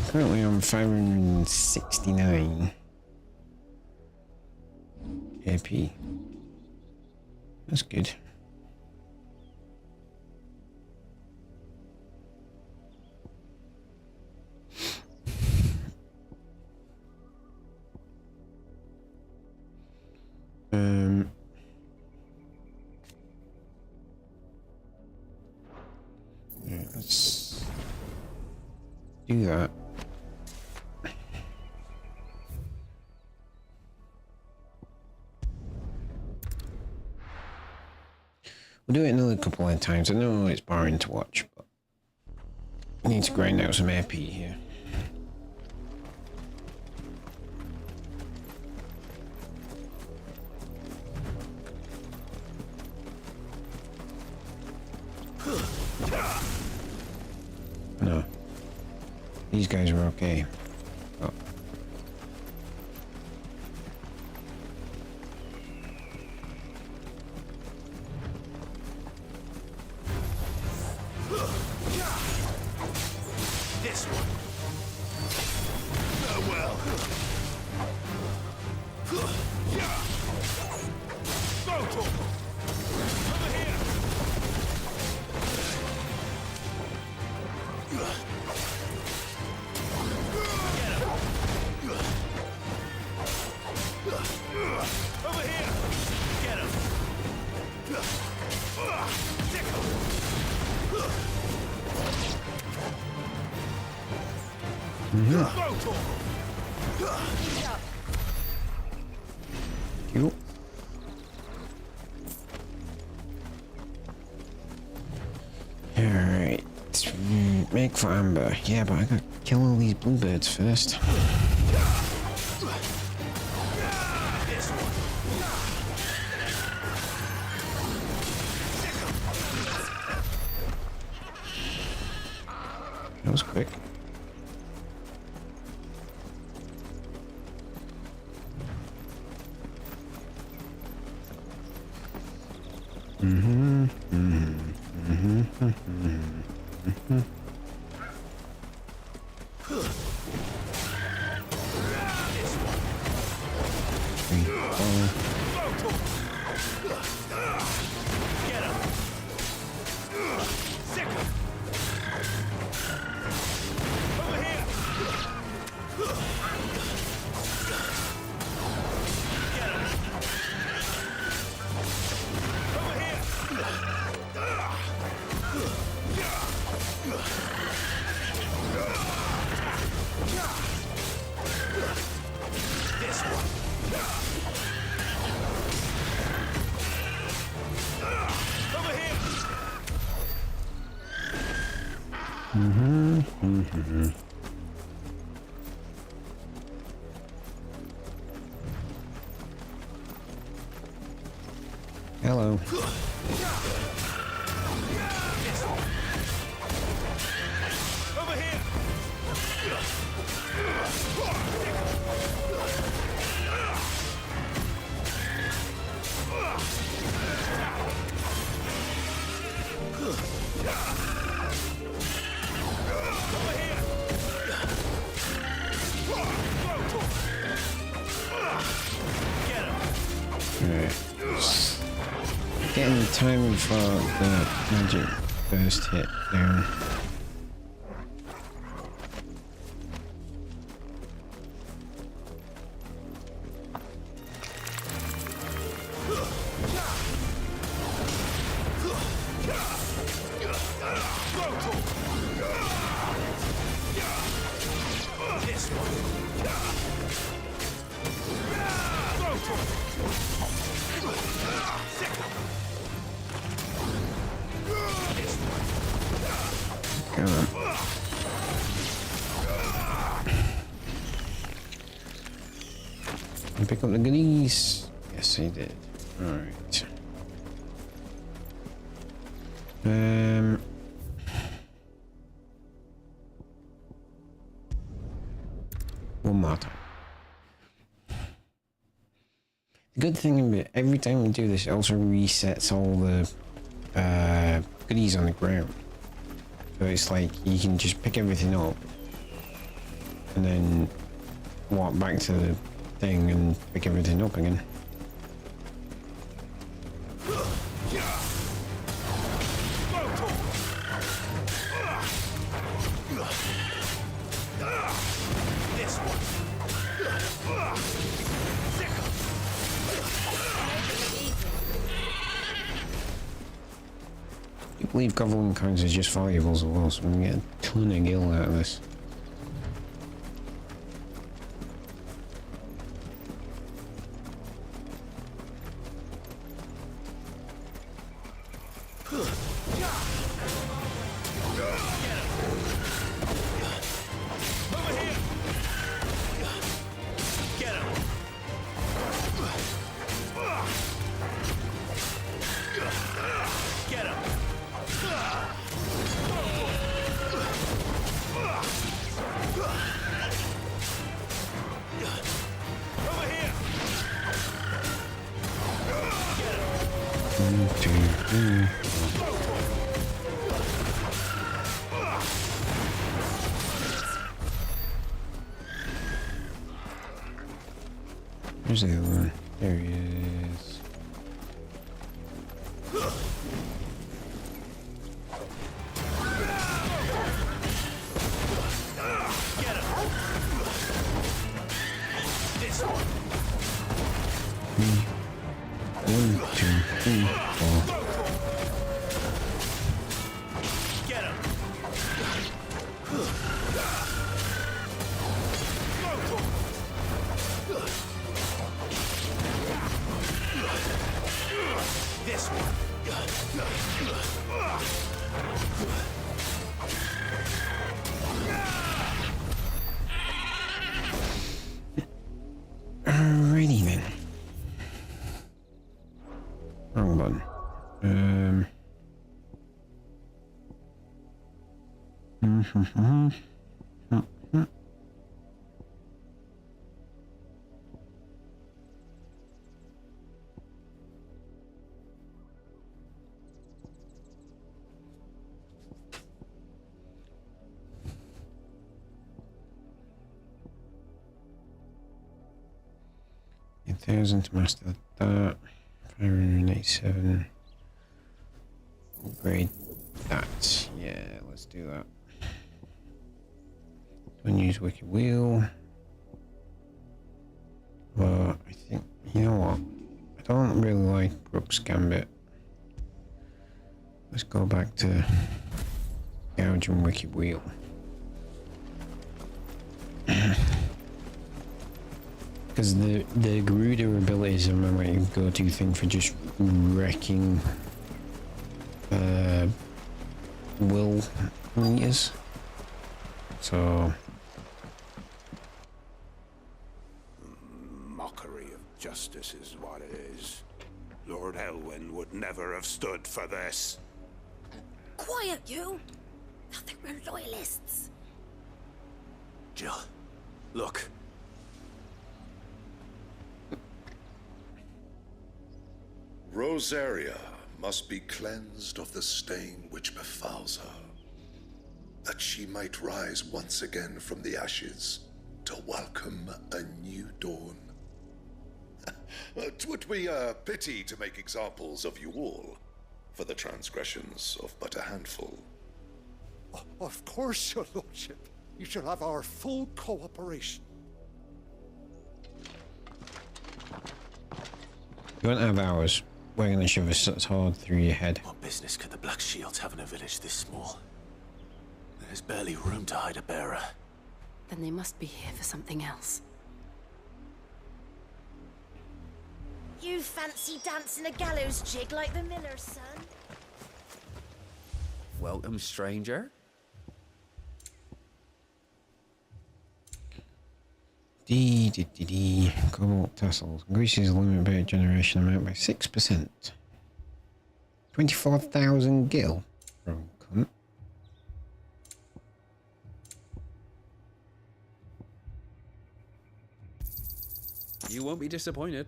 Currently I'm 569 AP. That's good. Yeah, let's do that. We'll do it another couple of times. I know it's boring to watch, but we need to grind out some AP here. No. These guys are okay. Oh. This one. Farewell. Go, over here. Over here! Get him! Stick him! You. Alright. Make for Amber. Yeah, but I gotta kill all these bluebirds first. That was quick. Hello. Over here! Alright. Getting the timing for the magic first hit down. Pick up the goodies. Yes, I did. Alright. One more time. The good thing about every time we do this, it also resets all the goodies on the ground. So it's like you can just pick everything up and then walk back to the thing and pick everything up again. I believe goblin coins are just valuables as well, so we can get a ton of gil out of this. Where's the other one? There he is. One, two, three, four. Get him! This one. Alrighty then. Wrong button. $1,000 to master that. 587. Upgrade that. Yeah, let's do that. Don't use Wicked Wheel. But I think, you know what? I don't really like Brooks Gambit. Let's go back to Gouge and Wicked Wheel. Because the Garuda abilities are my go-to thing for just wrecking will meters. So Mockery of justice is what it is. Lord Elwyn would never have stood for this. Quiet, you! Thought they were loyalists. Jill, look. Rosaria must be cleansed of the stain which befouls her, that she might rise once again from the ashes to welcome a new dawn. 'Twould be a pity to make examples of you all, for the transgressions of but a handful. Of course, your lordship. You shall have our full cooperation. you won't have ours. We're gonna shove a sword through your head. What business could the Black Shields have in a village this small? There's barely room to hide a bearer. Then they must be here for something else. You fancy dancing a gallows jig like the miller's son? Welcome, stranger. Cobalt tassels. Increases the limit by generation amount by 6%. 24,000 gil. Oh, cunt. You won't be disappointed.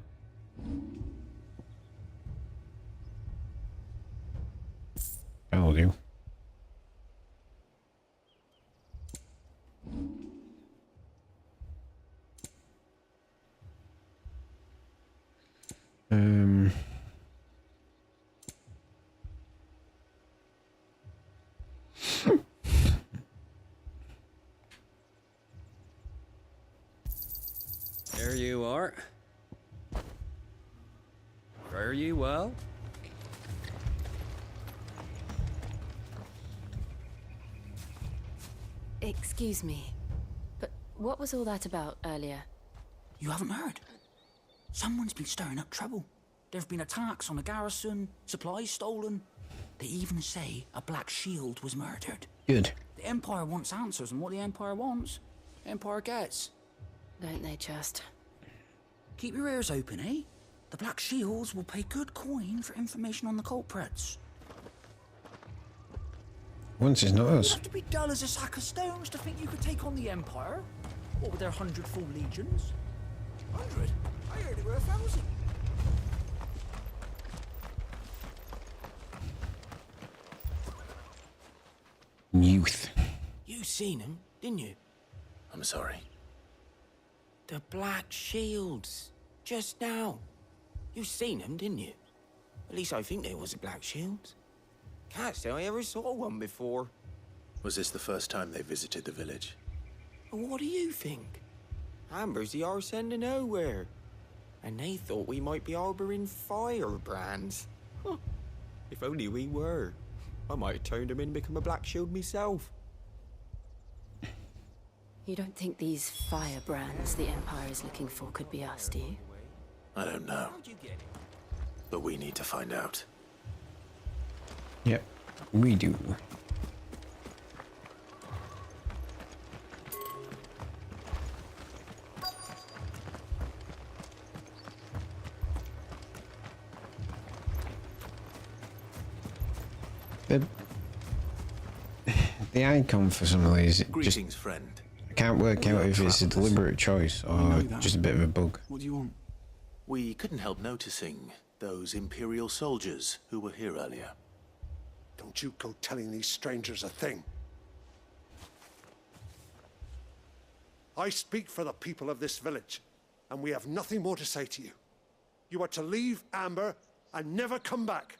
That'll do. There you are. Fare you well? Excuse me, but what was all that about earlier? You haven't heard? Someone's been stirring up trouble. There have been attacks on the garrison, supplies stolen. They even say a Black Shield was murdered. Good. The Empire wants answers, and what the Empire wants, Empire gets. Don't they just? Keep your ears open, eh? The Black Shields will pay good coin for information on the culprits. Once is not You us. have to be dull as a sack of stones to think you could take on the Empire. What with their 100 full legions? 100? I heard there were 1,000. You seen them, didn't you? I'm sorry. The Black Shields. Just now. You seen them, didn't you? At least I think they was the Black Shields. Can't say I ever saw one before. Was this the first time they visited the village? What do you think? Amber's the arse end of nowhere. And they thought we might be harboring firebrands. Huh. If only we were. I might have turned them in and become a Black Shield myself. You don't think these firebrands the Empire is looking for could be us, do you? I don't know. But we need to find out. Yep, we do. The icon for some of these, Greetings, friend. I can't work out if it's a deliberate choice or just a bit of a bug. What do you want? We couldn't help noticing those Imperial soldiers who were here earlier. Don't you go telling these strangers a thing. I speak for the people of this village, and we have nothing more to say to you. You are to leave Amber and never come back.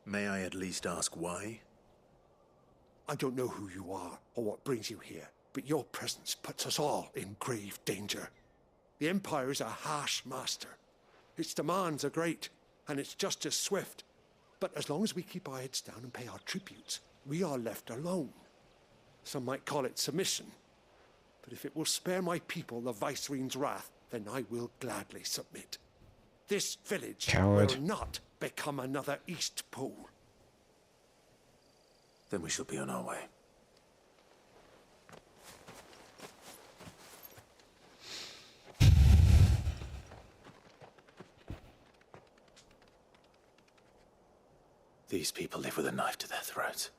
May I at least ask why? I don't know who you are or what brings you here, but your presence puts us all in grave danger. The Empire is a harsh master. Its demands are great, and its justice swift. But as long as we keep our heads down and pay our tributes, we are left alone. Some might call it submission. But if it will spare my people the Viceroy's wrath, then I will gladly submit. This village Coward. will not become another East Pool. Then we shall be on our way. These people live with a knife to their throats.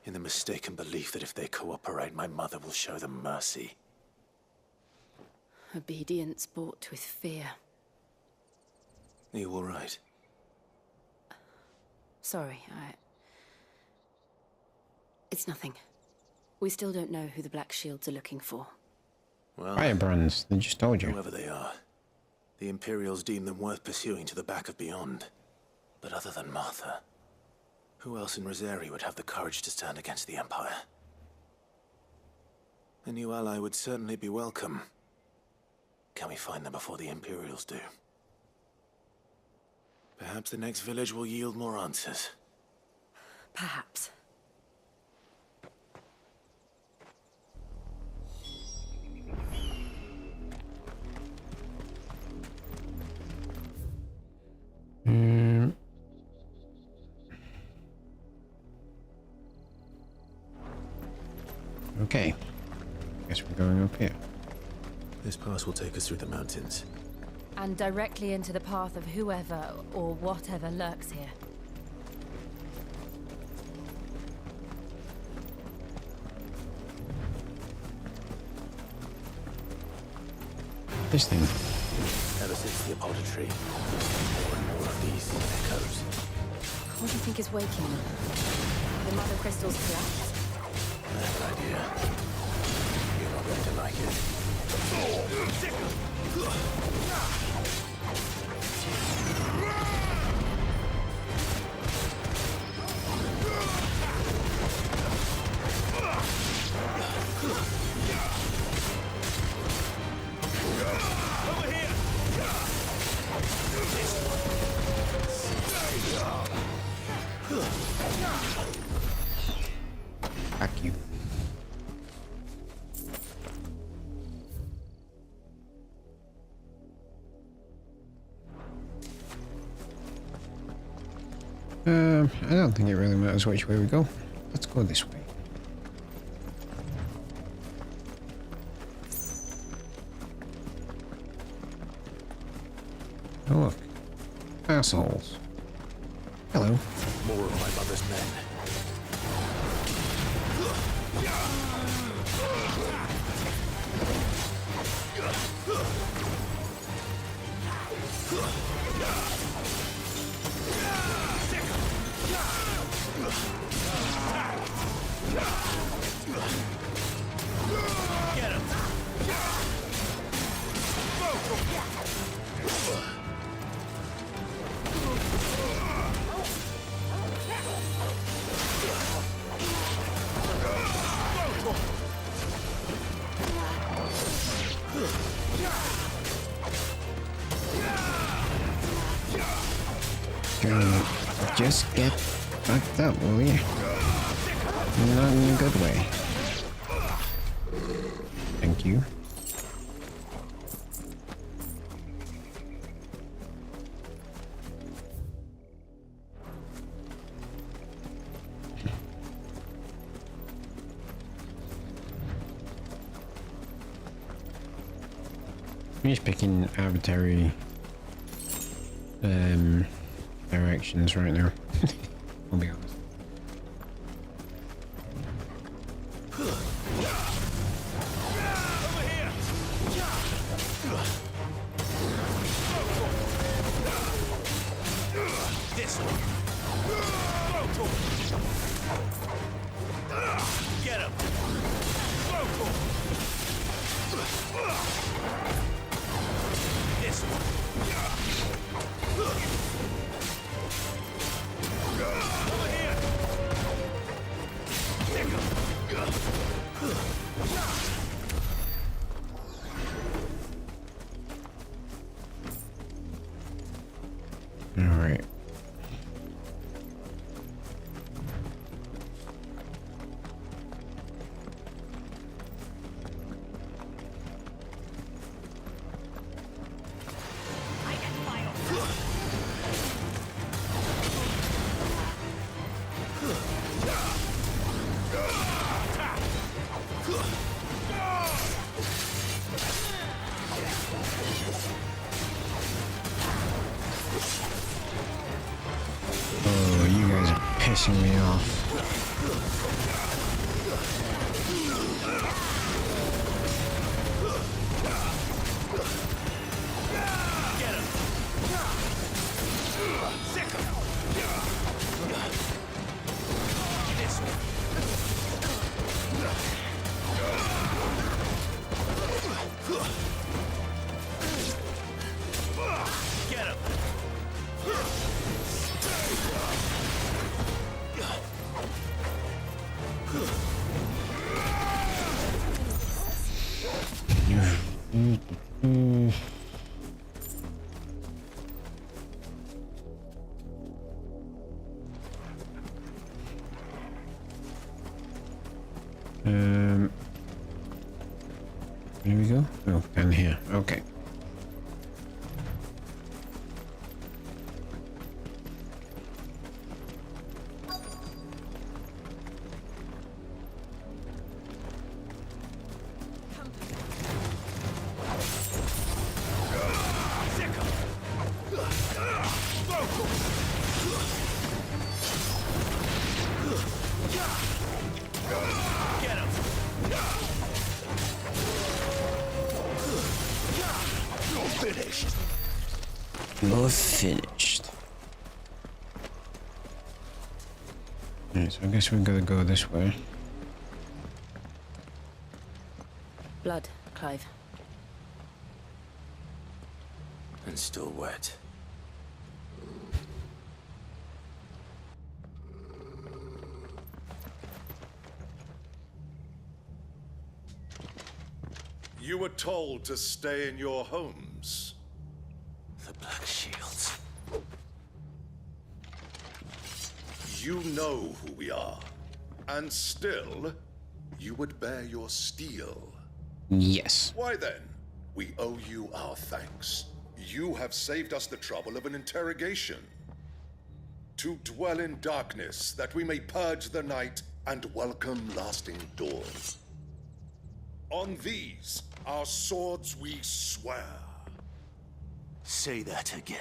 In the mistaken belief that if they cooperate, my mother will show them mercy. Obedience bought with fear. Are you all right? Sorry, It's nothing. We still don't know who the Black Shields are looking for. Well, Firebrands, they just told you. whoever they are, the Imperials deem them worth pursuing to the back of beyond. But other than Martha, who else in Rosari would have the courage to stand against the Empire? A new ally would certainly be welcome. Can we find them before the Imperials do? Perhaps the next village will yield more answers. Perhaps. Okay. Guess we're going up here. This pass will take us through the mountains. And directly into the path of whoever or whatever lurks here. This thing. Ever since the Apollo tree, more and more of these echoes. What do you think is waking them? The mother crystals collapse? I have an idea. You're not going to like it. Fuck you. I don't think it really matters which way we go. Let's go this way. Oh look. Assholes. Hello. More of my mother's men. just get fucked up, will you? Not in a good way. Thank you. I'm just picking arbitrary directions right now. I'll be honest. This one. Get him. This one. Over here. Take him. All right. Oh, you guys are pissing me off. Get him. Here we go. Oh, down here. Okay. Get him. You're finished. You're finished. Alright, so I guess we're gonna go this way. Blood, Clive. And still wet. You were told to stay in your homes. The Black Shields. You know who we are. And still, you would bear your steel. Yes. Why then? We owe you our thanks. You have saved us the trouble of an interrogation. To dwell in darkness, that we may purge the night and welcome lasting dawn. On these, our swords we swear. Say that again.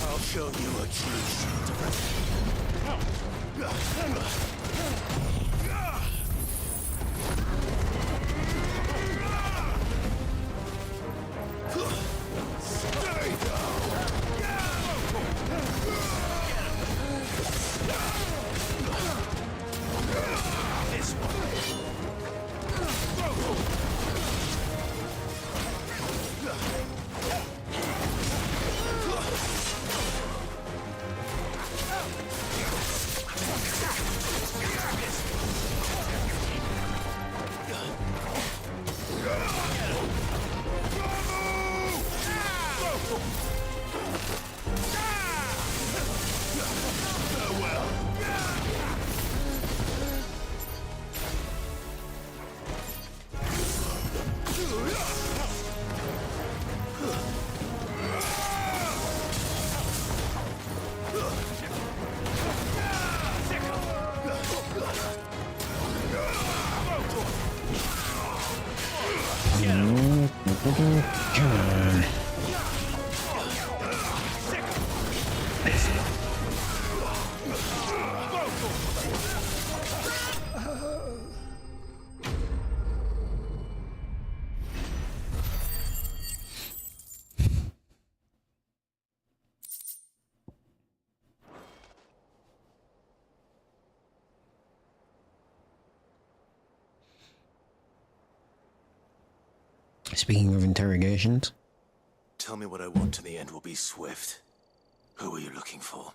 I'll show you a true shield of Stay down! This one. Speaking of interrogations. Tell me what I want and the end will be swift. Who are you looking for?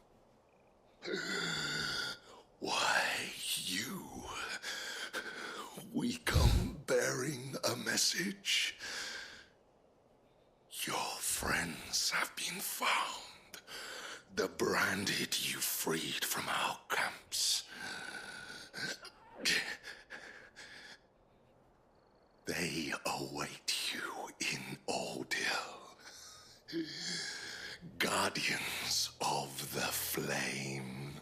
Why, you. We come bearing a message. Your friends have been found. The branded you freed from our camps. They await you in Ordeal. Guardians of the Flame.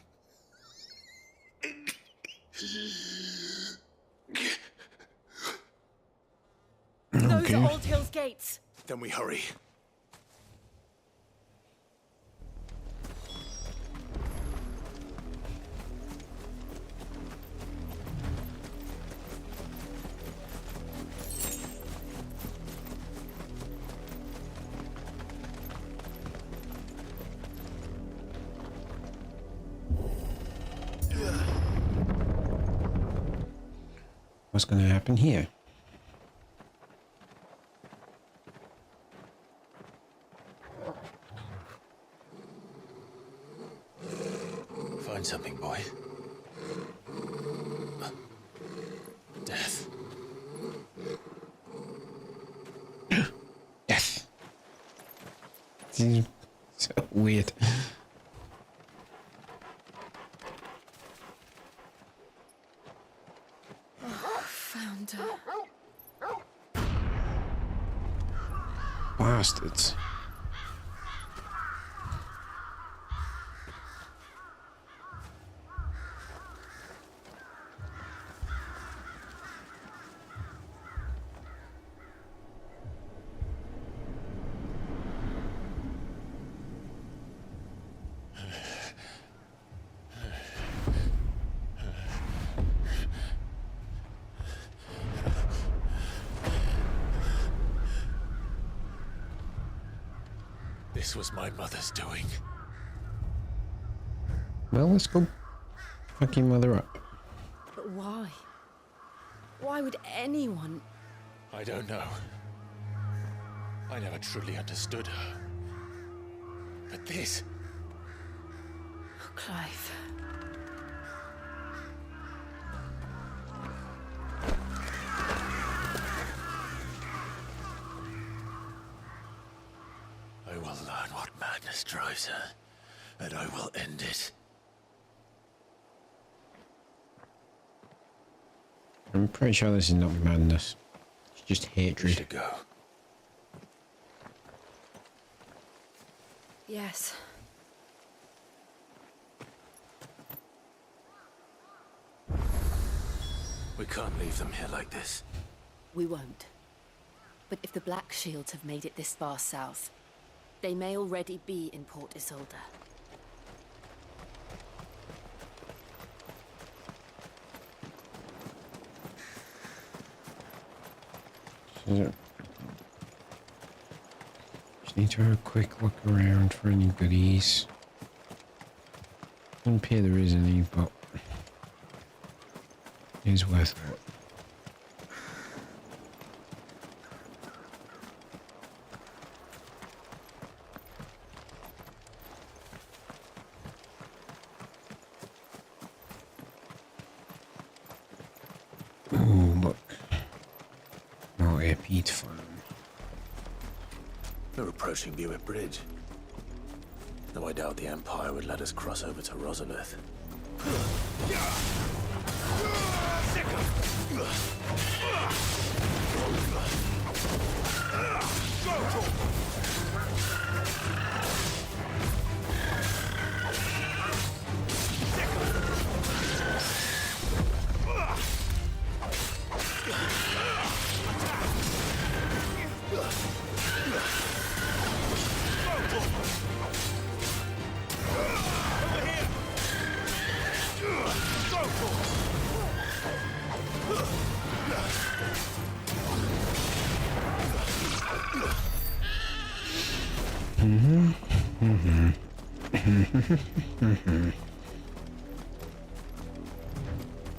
Those are Old Hill's gates. Then we hurry. What's going to happen here? Find something, boy. Death. Death. Seems so weird. Found her. Bastards. This was my mother's doing. Well, let's go fuck your mother up. But why? Why would anyone? I don't know. I never truly understood her. But this... Oh, Clive. I will learn what madness drives her, and I will end it. I'm pretty sure this is not madness. It's just hatred. We should go. Yes. We can't leave them here like this. We won't. But if the Black Shields have made it this far south, they may already be in Port Isolde. Just need to have a quick look around for any goodies. Doesn't appear there is any, but it is worth it. Ooh, look. No air peat farm. We're approaching Buick Bridge. Though I doubt the Empire would let us cross over to Rosalith.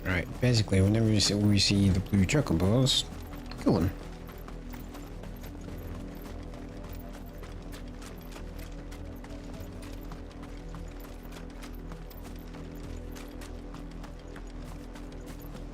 Right, basically, whenever we see the blue chocobos, kill them.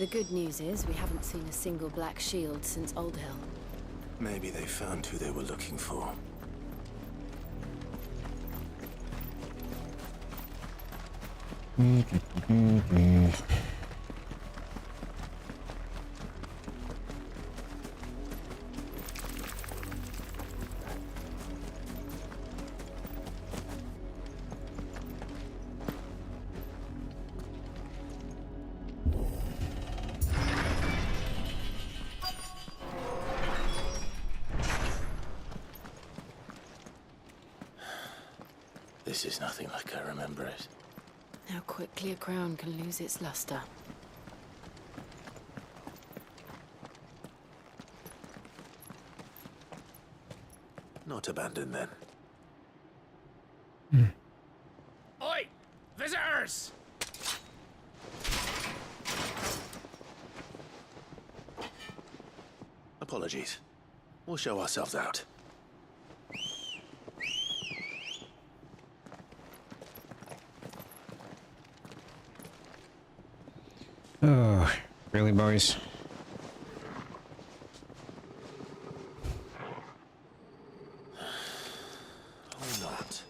The good news is we haven't seen a single black shield since Old Hill. Maybe they found who they were looking for. This is nothing like I remember it. How quickly a crown can lose its luster. Not abandoned then. Oi! Visitors! Apologies. We'll show ourselves out. Oh, really, boys? Or not.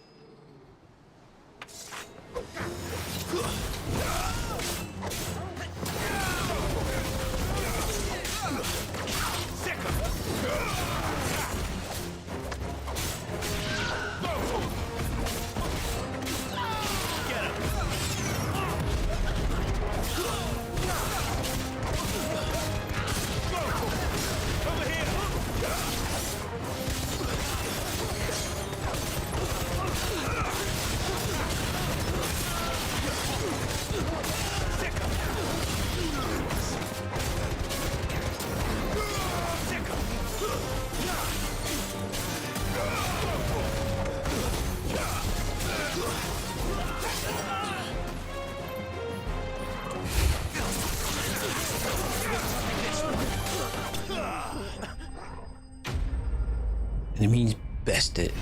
Enemies bested.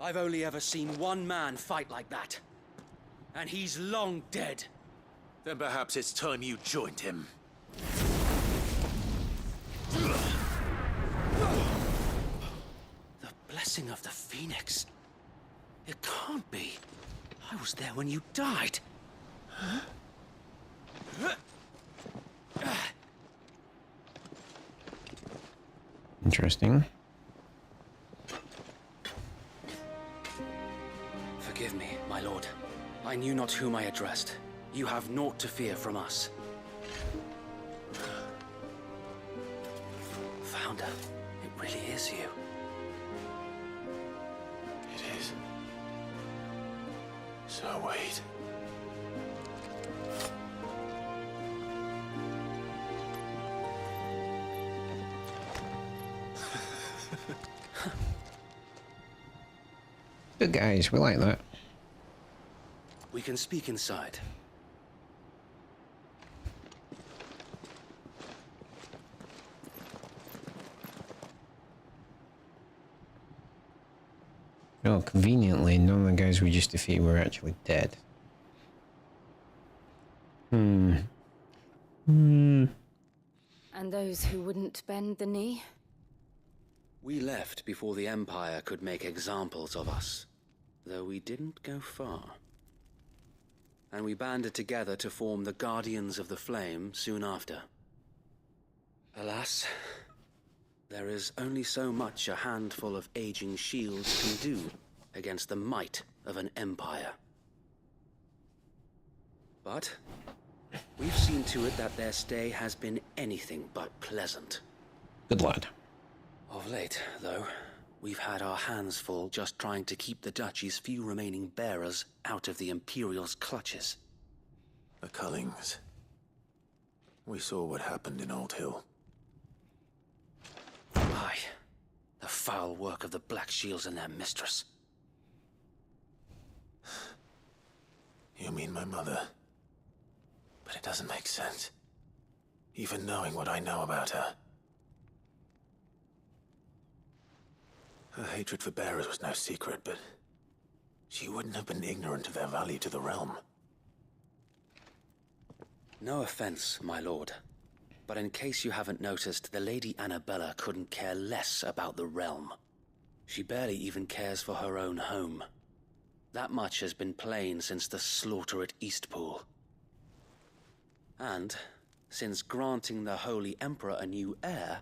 I've only ever seen one man fight like that. And he's long dead. Then perhaps it's time you joined him. The blessing of the Phoenix. It can't be. I was there when you died. Interesting. Forgive me, my lord. I knew not whom I addressed. You have naught to fear from us. Founder, it really is you. It is. So wait. Good guys, we like that. We can speak inside. Well, conveniently, none of the guys we just defeated were actually dead. And those who wouldn't bend the knee? We left before the Empire could make examples of us, though we didn't go far. And we banded together to form the Guardians of the Flame soon after. Alas, there is only so much a handful of aging shields can do against the might of an empire. But we've seen to it that their stay has been anything but pleasant. Good lad. Of late, though, we've had our hands full just trying to keep the Duchy's few remaining bearers out of the Imperial's clutches. The Cullings. We saw what happened in Old Hill. Aye. The foul work of the Black Shields and their mistress. You mean my mother? But it doesn't make sense. Even knowing what I know about her. Her hatred for bearers was no secret, but she wouldn't have been ignorant of their value to the realm. No offense, my lord. But in case you haven't noticed, the Lady Annabella couldn't care less about the realm. She barely even cares for her own home. That much has been plain since the slaughter at Eastpool. And, since granting the Holy Emperor a new heir,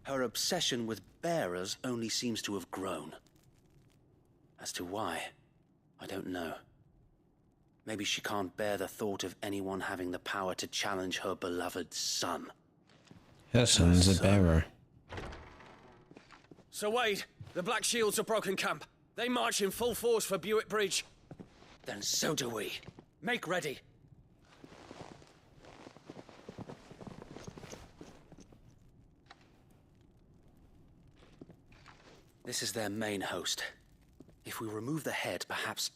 her obsession with bearers only seems to have grown. As to why, I don't know. Maybe she can't bear the thought of anyone having the power to challenge her beloved son. Her son's a bearer. Sir Wade, the Black Shields have broken camp. They march in full force for Buick Bridge. Then so do we. Make ready. This is their main host. If we remove the head, perhaps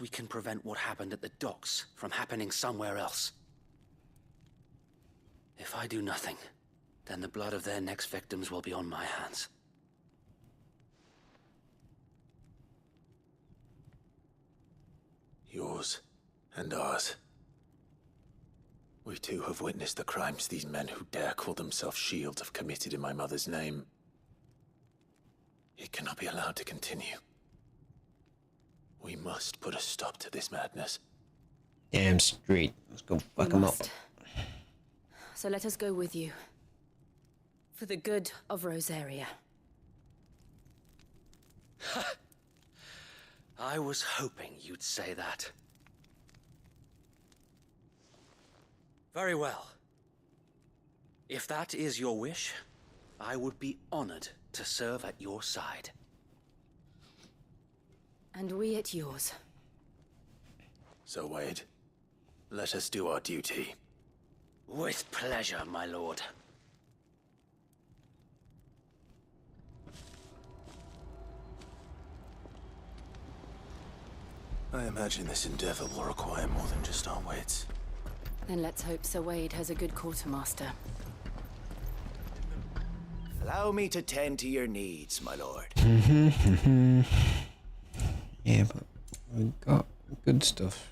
we can prevent what happened at the docks from happening somewhere else. If I do nothing, then the blood of their next victims will be on my hands. Yours and ours. We too have witnessed the crimes these men who dare call themselves shields have committed in my mother's name. It cannot be allowed to continue. We must put a stop to this madness. Damn straight. Let's go fuck them up. So let us go with you. For the good of Rosaria. I was hoping you'd say that. Very well. If that is your wish, I would be honored to serve at your side. And we at yours. So, Wade, let us do our duty. With pleasure, my lord. I imagine this endeavor will require more than just our wits. Then let's hope Sir Wade has a good quartermaster. Allow me to tend to your needs, my lord. Yeah, but we got good stuff.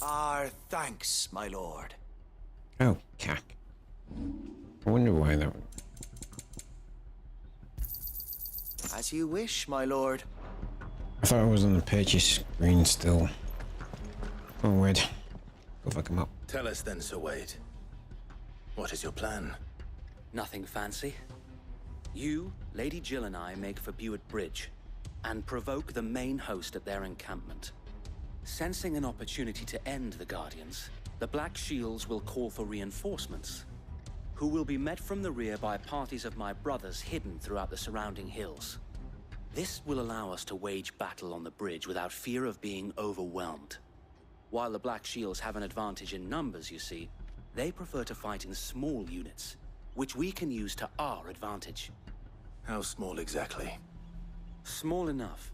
Our thanks, my lord. Oh, cack. I wonder why that one. As you wish, my lord. I thought I was on the purchase screen still. Oh, wait. Go fuck him up. Tell us then, Sir Wade. What is your plan? Nothing fancy. You, Lady Jill and I make for Buick Bridge and provoke the main host at their encampment. Sensing an opportunity to end the Guardians, the Black Shields will call for reinforcements, who will be met from the rear by parties of my brothers hidden throughout the surrounding hills. This will allow us to wage battle on the bridge without fear of being overwhelmed. While the Black Shields have an advantage in numbers, you see, they prefer to fight in small units, which we can use to our advantage. How small exactly? Small enough,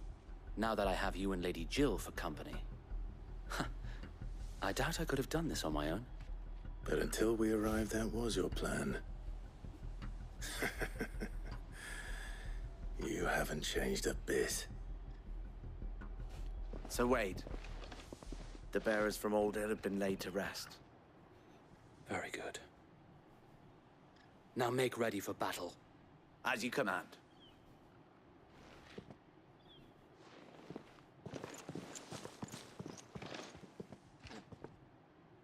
now that I have you and Lady Jill for company. I doubt I could have done this on my own. But until we arrived, that was your plan. You haven't changed a bit. So Wade, the bearers from Old Ed have been laid to rest. Very good. Now make ready for battle. As you command.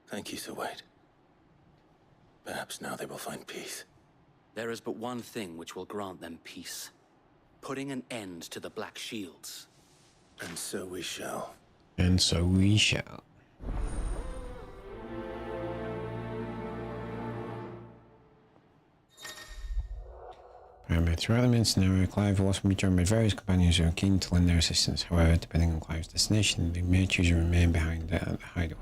Thank you, Sir Wade. Perhaps now they will find peace. There is but one thing which will grant them peace. Putting an end to the Black Shields. And so we shall. And so we shall. Remember, throughout the main scenario, Clive will often be joined by various companions who are keen to lend their assistance. However, depending on Clive's destination, they may choose to remain behind at the hideaway.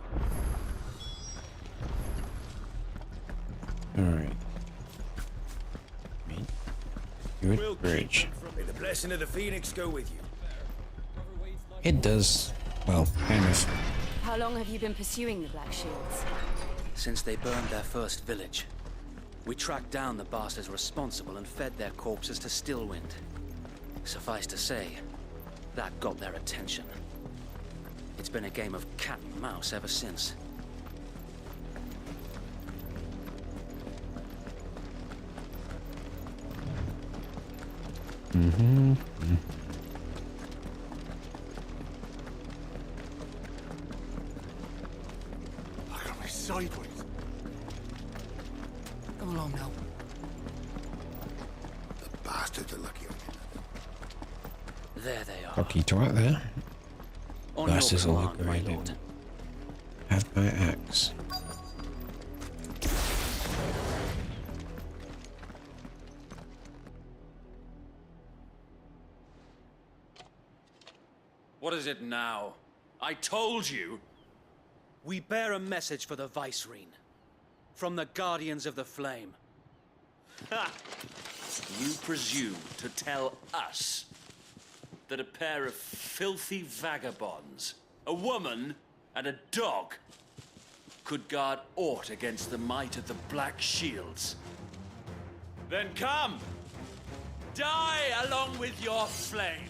Alright. Good bridge. May the blessing of the Phoenix go with you. It does. Well, kind of. How long have you been pursuing the Black Shields? Since they burned their first village. We tracked down the bastards responsible and fed their corpses to Stillwind. Suffice to say, that got their attention. It's been a game of cat and mouse ever since. Mm-hmm. Look at me sideways. Come along now. The bastards are lucky on you. There they are. Cocky twat there. On Bastards your are command, my liberated. lord. Have my axe. What is it now? I told you! We bear a message for the Vicereine. From the Guardians of the Flame. Ha! You presume to tell us that a pair of filthy vagabonds, a woman and a dog, could guard aught against the might of the Black Shields? Then come! Die along with your flame!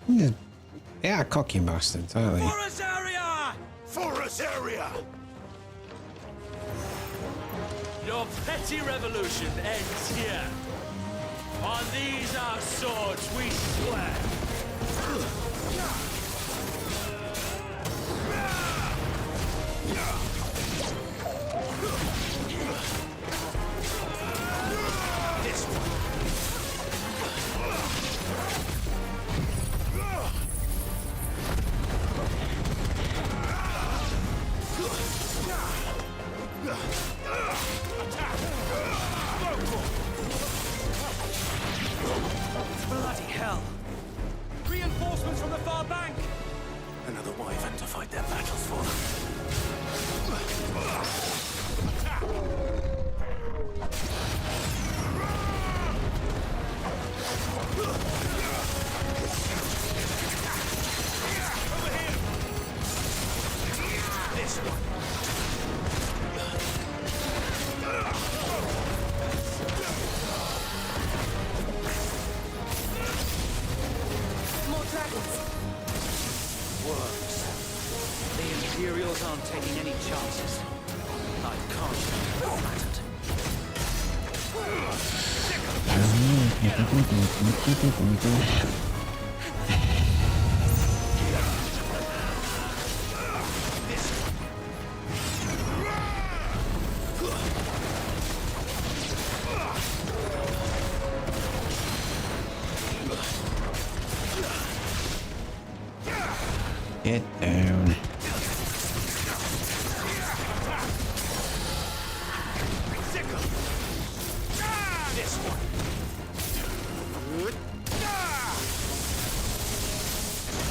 Yeah, they are cocky bastards, aren't they? Forest area! Forest area! Your petty revolution ends here. On these our swords we swear. This one. Bloody hell! Reinforcements from the far bank! Another wyvern to fight their battles for This one. More dragons. Worms. The Imperials aren't taking any chances. I can't be flattered. Get down. This one.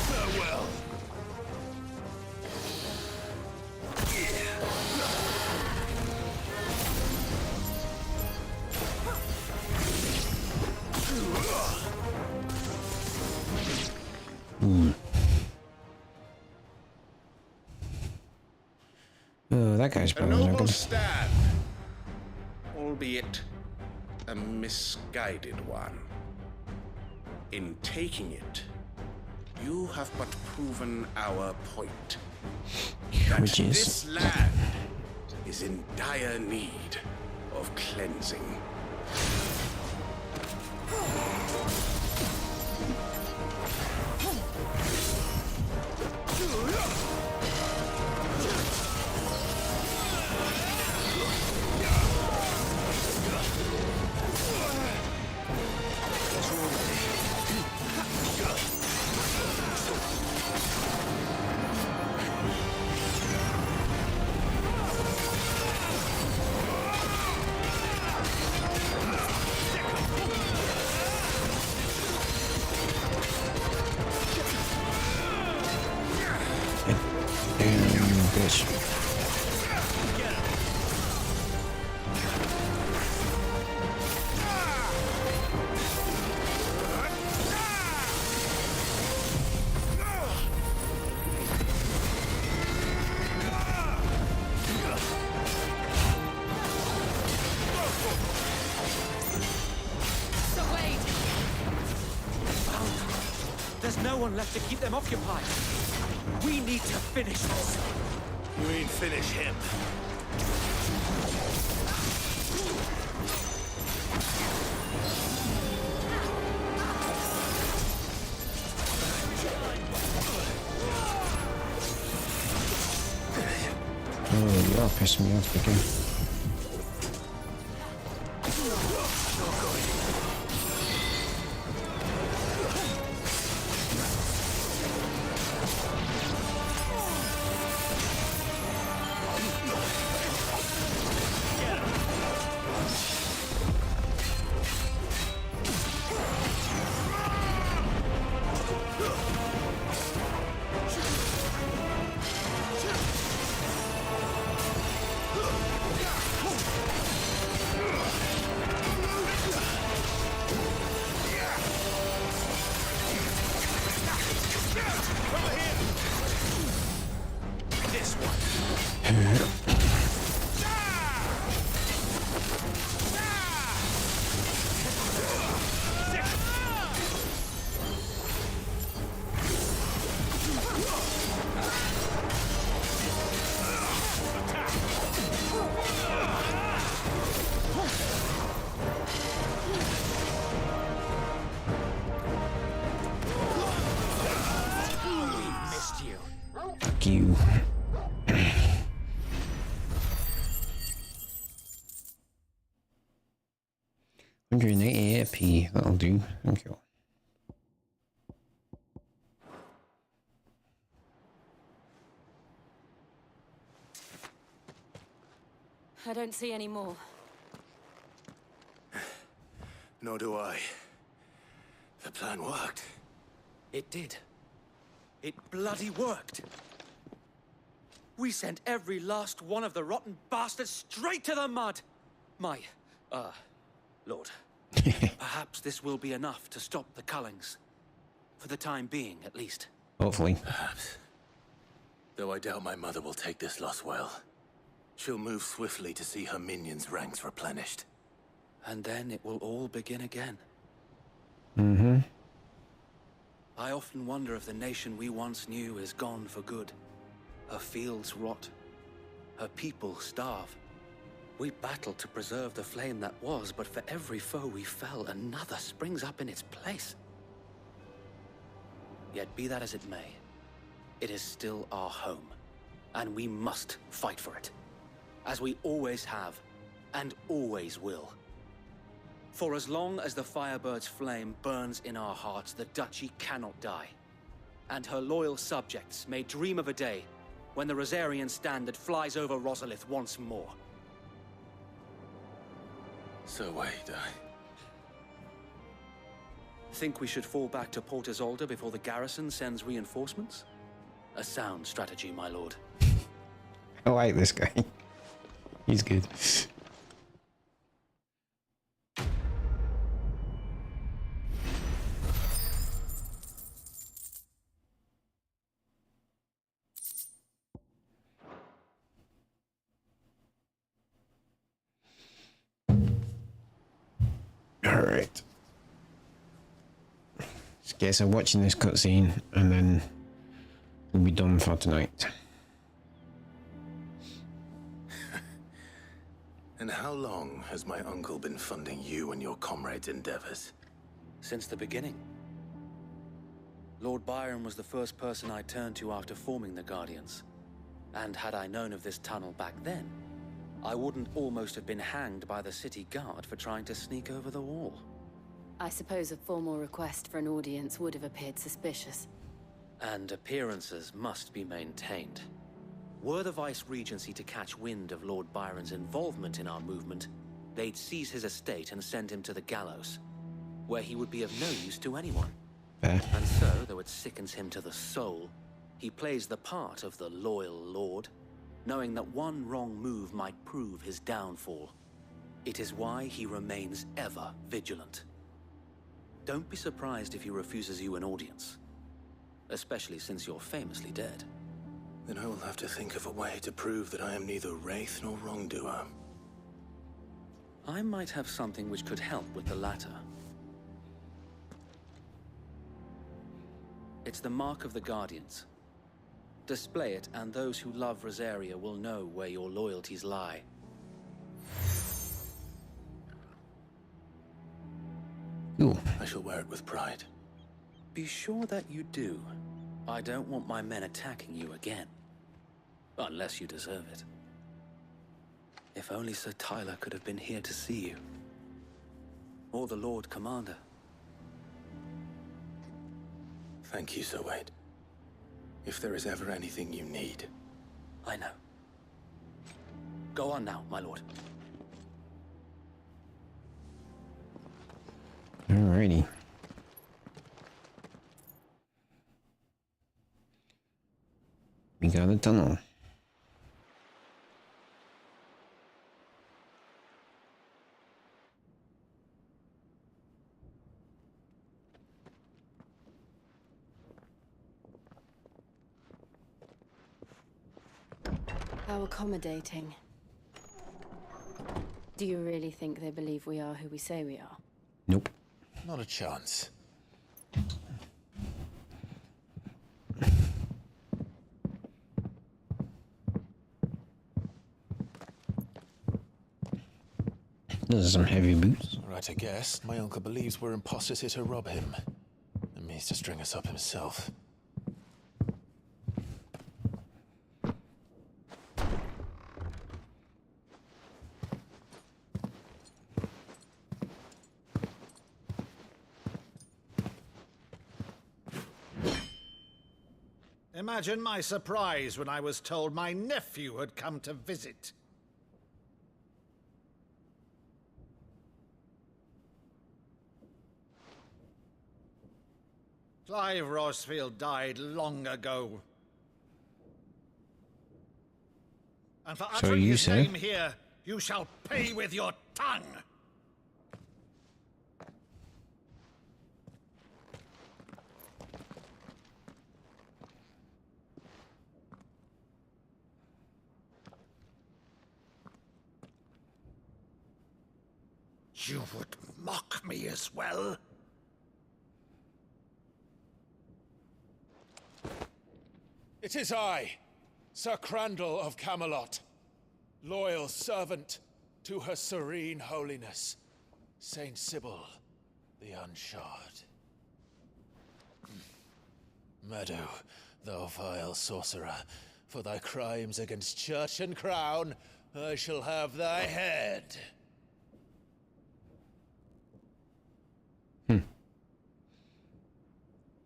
Farewell. Oh, that guy's A probably not noble good. stand, albeit a misguided one. In taking it, you have but proven our point. That Which is? this land is in dire need of cleansing. no one left to keep them occupied. We need to finish this. You mean finish him? Oh, you're pissing me off again. Fuck you. 188 AP, that'll do. Thank you. I don't see any more. Nor do I. The plan worked. It did. It bloody worked. We sent every last one of the rotten bastards straight to the mud. Lord. Perhaps this will be enough to stop the Cullings. For the time being, at least. Hopefully. Perhaps. Though I doubt my mother will take this loss well. She'll move swiftly to see her minions' ranks replenished. And then it will all begin again. Mm-hmm. I often wonder if the nation we once knew is gone for good. Her fields rot. Her people starve. We battled to preserve the flame that was, but for every foe we fell, another springs up in its place. Yet be that as it may, it is still our home, and we must fight for it. As we always have, and always will. For as long as the Firebird's flame burns in our hearts, the Duchy cannot die. And her loyal subjects may dream of a day when the Rosarian standard flies over Rosalith once more. So wait, Think we should fall back to Port Isolde before the garrison sends reinforcements? A sound strategy, my lord. I like this guy. He's good. Alright. Guess I'm watching this cutscene and then we'll be done for tonight. And how long has my uncle been funding you and your comrades' endeavors? Since the beginning. Lord Byron was the first person I turned to after forming the Guardians. And had I known of this tunnel back then, I wouldn't almost have been hanged by the city guard for trying to sneak over the wall. I suppose a formal request for an audience would have appeared suspicious. And appearances must be maintained. Were the Vice-Regency to catch wind of Lord Byron's involvement in our movement, they'd seize his estate and send him to the gallows, where he would be of no use to anyone. And so, though it sickens him to the soul, he plays the part of the loyal lord, knowing that one wrong move might prove his downfall. It is why he remains ever vigilant. Don't be surprised if he refuses you an audience, especially since you're famously dead. Then I will have to think of a way to prove that I am neither wraith nor wrongdoer. I might have something which could help with the latter. It's the mark of the Guardians. Display it, and those who love Rosaria will know where your loyalties lie. Cool. I shall wear it with pride. Be sure that you do. I don't want my men attacking you again. Unless you deserve it. If only Sir Tyler could have been here to see you. Or the Lord Commander. Thank you, Sir Wade. If there is ever anything you need. I know. Go on now, my lord. Alrighty. We got a tunnel. How accommodating. Do you really think they believe we are who we say we are? Nope. Not a chance. Those are some heavy boots. Right, I guess. My uncle believes we're imposters here to rob him. And means to string us up himself. Imagine my surprise when I was told my nephew had come to visit. Clive Rosfield died long ago. And for So uttering you his say? name here, you shall pay with your tongue. You would mock me as well? It is I, Sir Crandall of Camelot, loyal servant to Her Serene Holiness, Saint Sybil the Unshod. Meadow, thou vile sorcerer, for thy crimes against church and crown, I shall have thy head.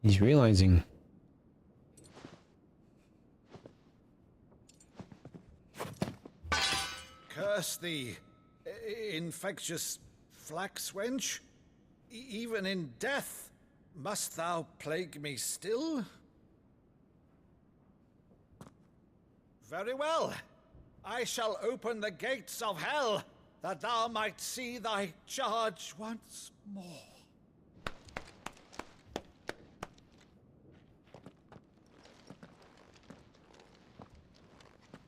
He's realizing. Curse thee, infectious flax wench. Even in death, must thou plague me still? Very well. I shall open the gates of hell, that thou might see thy charge once more.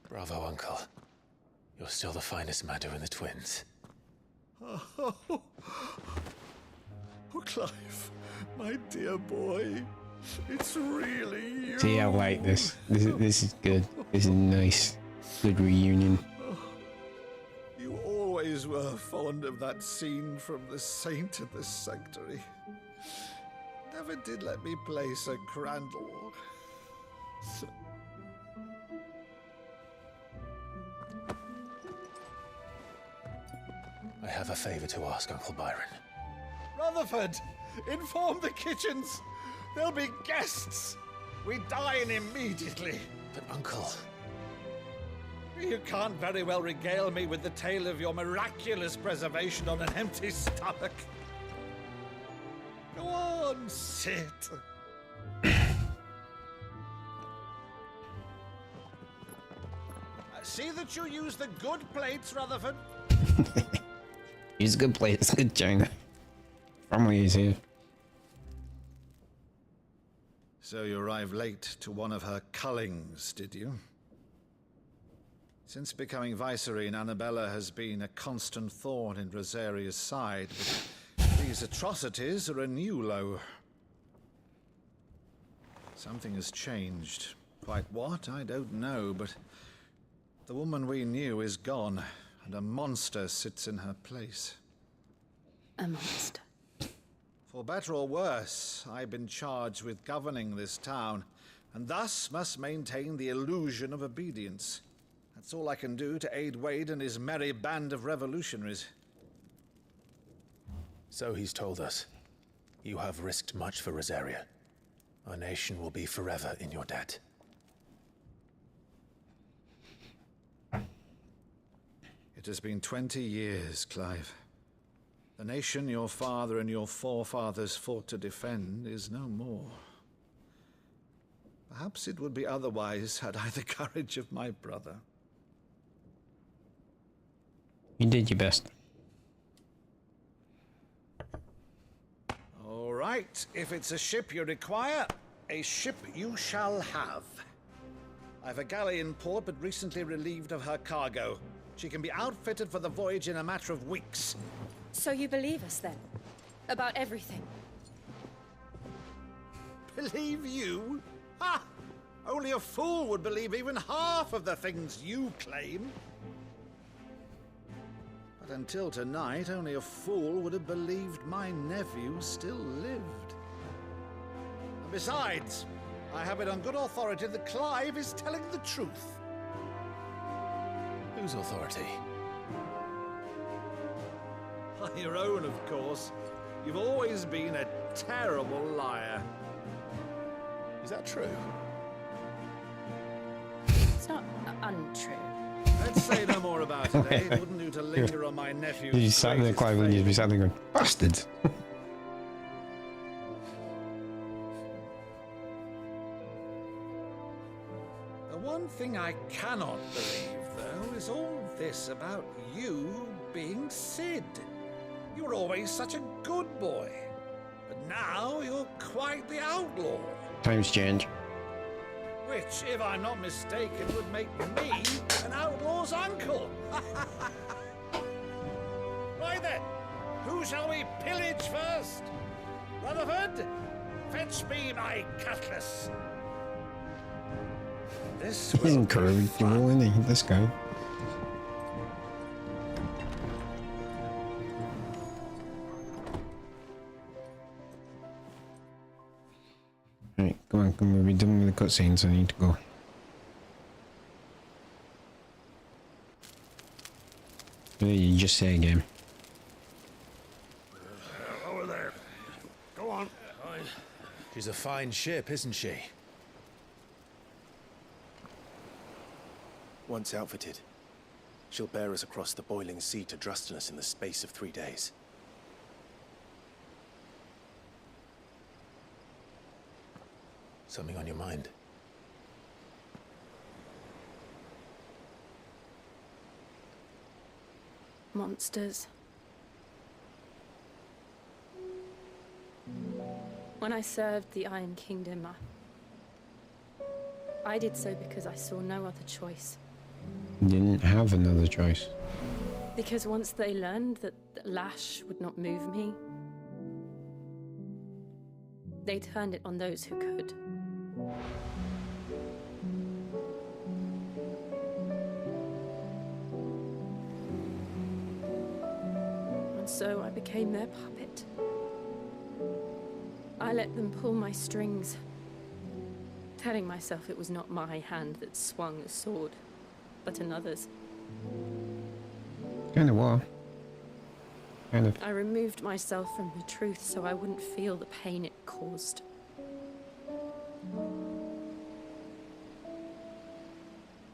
Bravo, Uncle. You're still the finest Meadow in the twins. Oh, Clive, my dear boy, it's really you. See, I like this. This is good. This is nice. Good reunion. You always were fond of that scene from The Saint in the Sanctuary. Never did let me play Sir Crandall. I have a favor to ask, Uncle Byron. Rutherford, inform the kitchens. There'll be guests. We dine immediately. But, Uncle... You can't very well regale me with the tale of your miraculous preservation on an empty stomach. Go on, sit. See that you use the good plates, Rutherford. Use a good place, good china. Family is here. So you arrived late to one of her cullings, did you? Since becoming Vicereine, Annabella has been a constant thorn in Rosaria's side, but these atrocities are a new low. Something has changed. Quite what, I don't know, but the woman we knew is gone, and a monster sits in her place. A monster? For better or worse, I've been charged with governing this town, and thus must maintain the illusion of obedience. That's all I can do to aid Wade and his merry band of revolutionaries. So he's told us. You have risked much for Rosaria. Our nation will be forever in your debt. It has been 20 years, Clive. The nation your father and your forefathers fought to defend is no more. Perhaps it would be otherwise had I the courage of my brother. You did your best. All right, if it's a ship you require, a ship you shall have. I've a galley in port, but recently relieved of her cargo. She can be outfitted for the voyage in a matter of weeks. So you believe us then? About everything? Believe you? Ha! Only a fool would believe even half of the things you claim. But until tonight, only a fool would have believed my nephew still lived. And besides, I have it on good authority that Clive is telling the truth. Whose authority? Your own, of course. You've always been a terrible liar. Is that true? It's not untrue. Let's say no more about it, eh? It wouldn't do to linger on my nephew. You sat there, Clive, and you'd be sat there going, bastards! The one thing I cannot believe, though, is all this about you being Sid. You were always such a good boy, but now you're quite the outlaw. Times change. Which, if I'm not mistaken, would make me an outlaw's uncle. Right then, who shall we pillage first? Rutherford, fetch me my cutlass. This He's incorrigible, isn't he, this guy? Right, come on, we're done with the cutscenes, I need to go. What did you just say again? Over there. Go on. She's a fine ship, isn't she? Once outfitted, she'll bear us across the boiling sea to Drustenus in the space of 3 days. Something on your mind? Monsters. When I served the Iron Kingdom, I did so because I saw no other choice. Didn't have another choice. Because once they learned that Lash would not move me, they turned it on those who could. And so I became their puppet. I let them pull my strings, telling myself it was not my hand that swung the sword, but another's. Kind of war. Kind of. I removed myself from the truth so I wouldn't feel the pain it caused.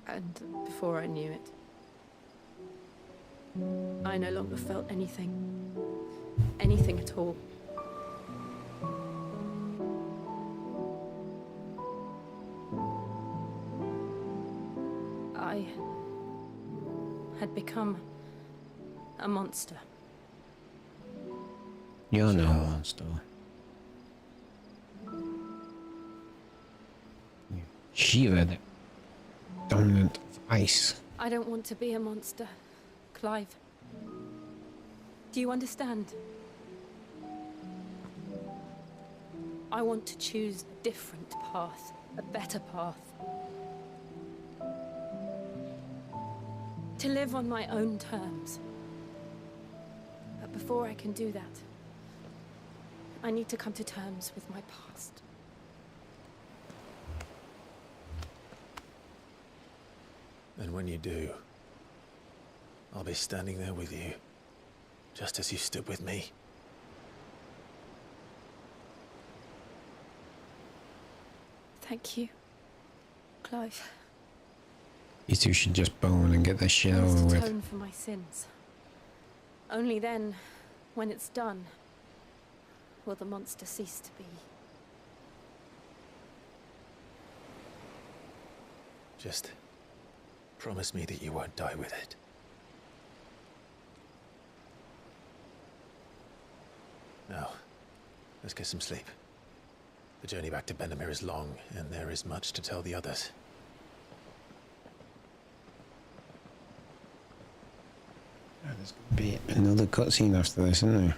And before I knew it, I no longer felt anything. Anything at all. I had become a monster. You're no monster. Shiva, the dominant of ice. I don't want to be a monster, Clive. Do you understand? I want to choose a different path, a better path. To live on my own terms. But before I can do that, I need to come to terms with my past. And when you do, I'll be standing there with you, just as you stood with me. Thank you, Clive. You two should just bone and get this shit I must over with. atone for my sins. Only then, when it's done, will the monster cease to be. Just promise me that you won't die with it. Now, let's get some sleep. The journey back to Benamir is long, and there is much to tell the others. There's going to be another cutscene after this, isn't there?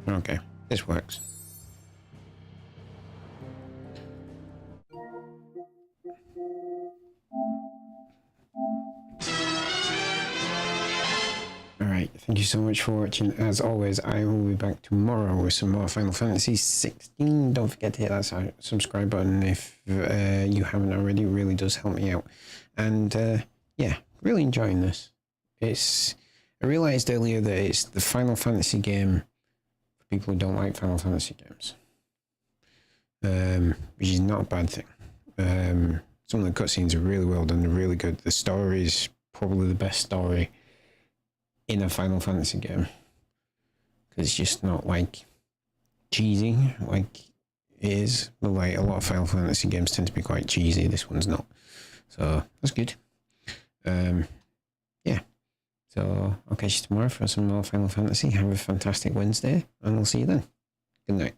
Okay, this works. Alright, thank you so much for watching. As always, I will be back tomorrow with some more Final Fantasy 16. Don't forget to hit that subscribe button if you haven't already. It really does help me out. And yeah, really enjoying this. I realised earlier that it's the Final Fantasy game for people who don't like Final Fantasy games. Which is not a bad thing. Some of the cutscenes are really well done, they're really good. The story is probably the best story in a Final Fantasy game. Because it's just not like cheesy like it is. But like a lot of Final Fantasy games tend to be quite cheesy, this one's not. So that's good. Yeah. So I'll catch you tomorrow for some more Final Fantasy. Have a fantastic Wednesday, and I'll see you then. Good night.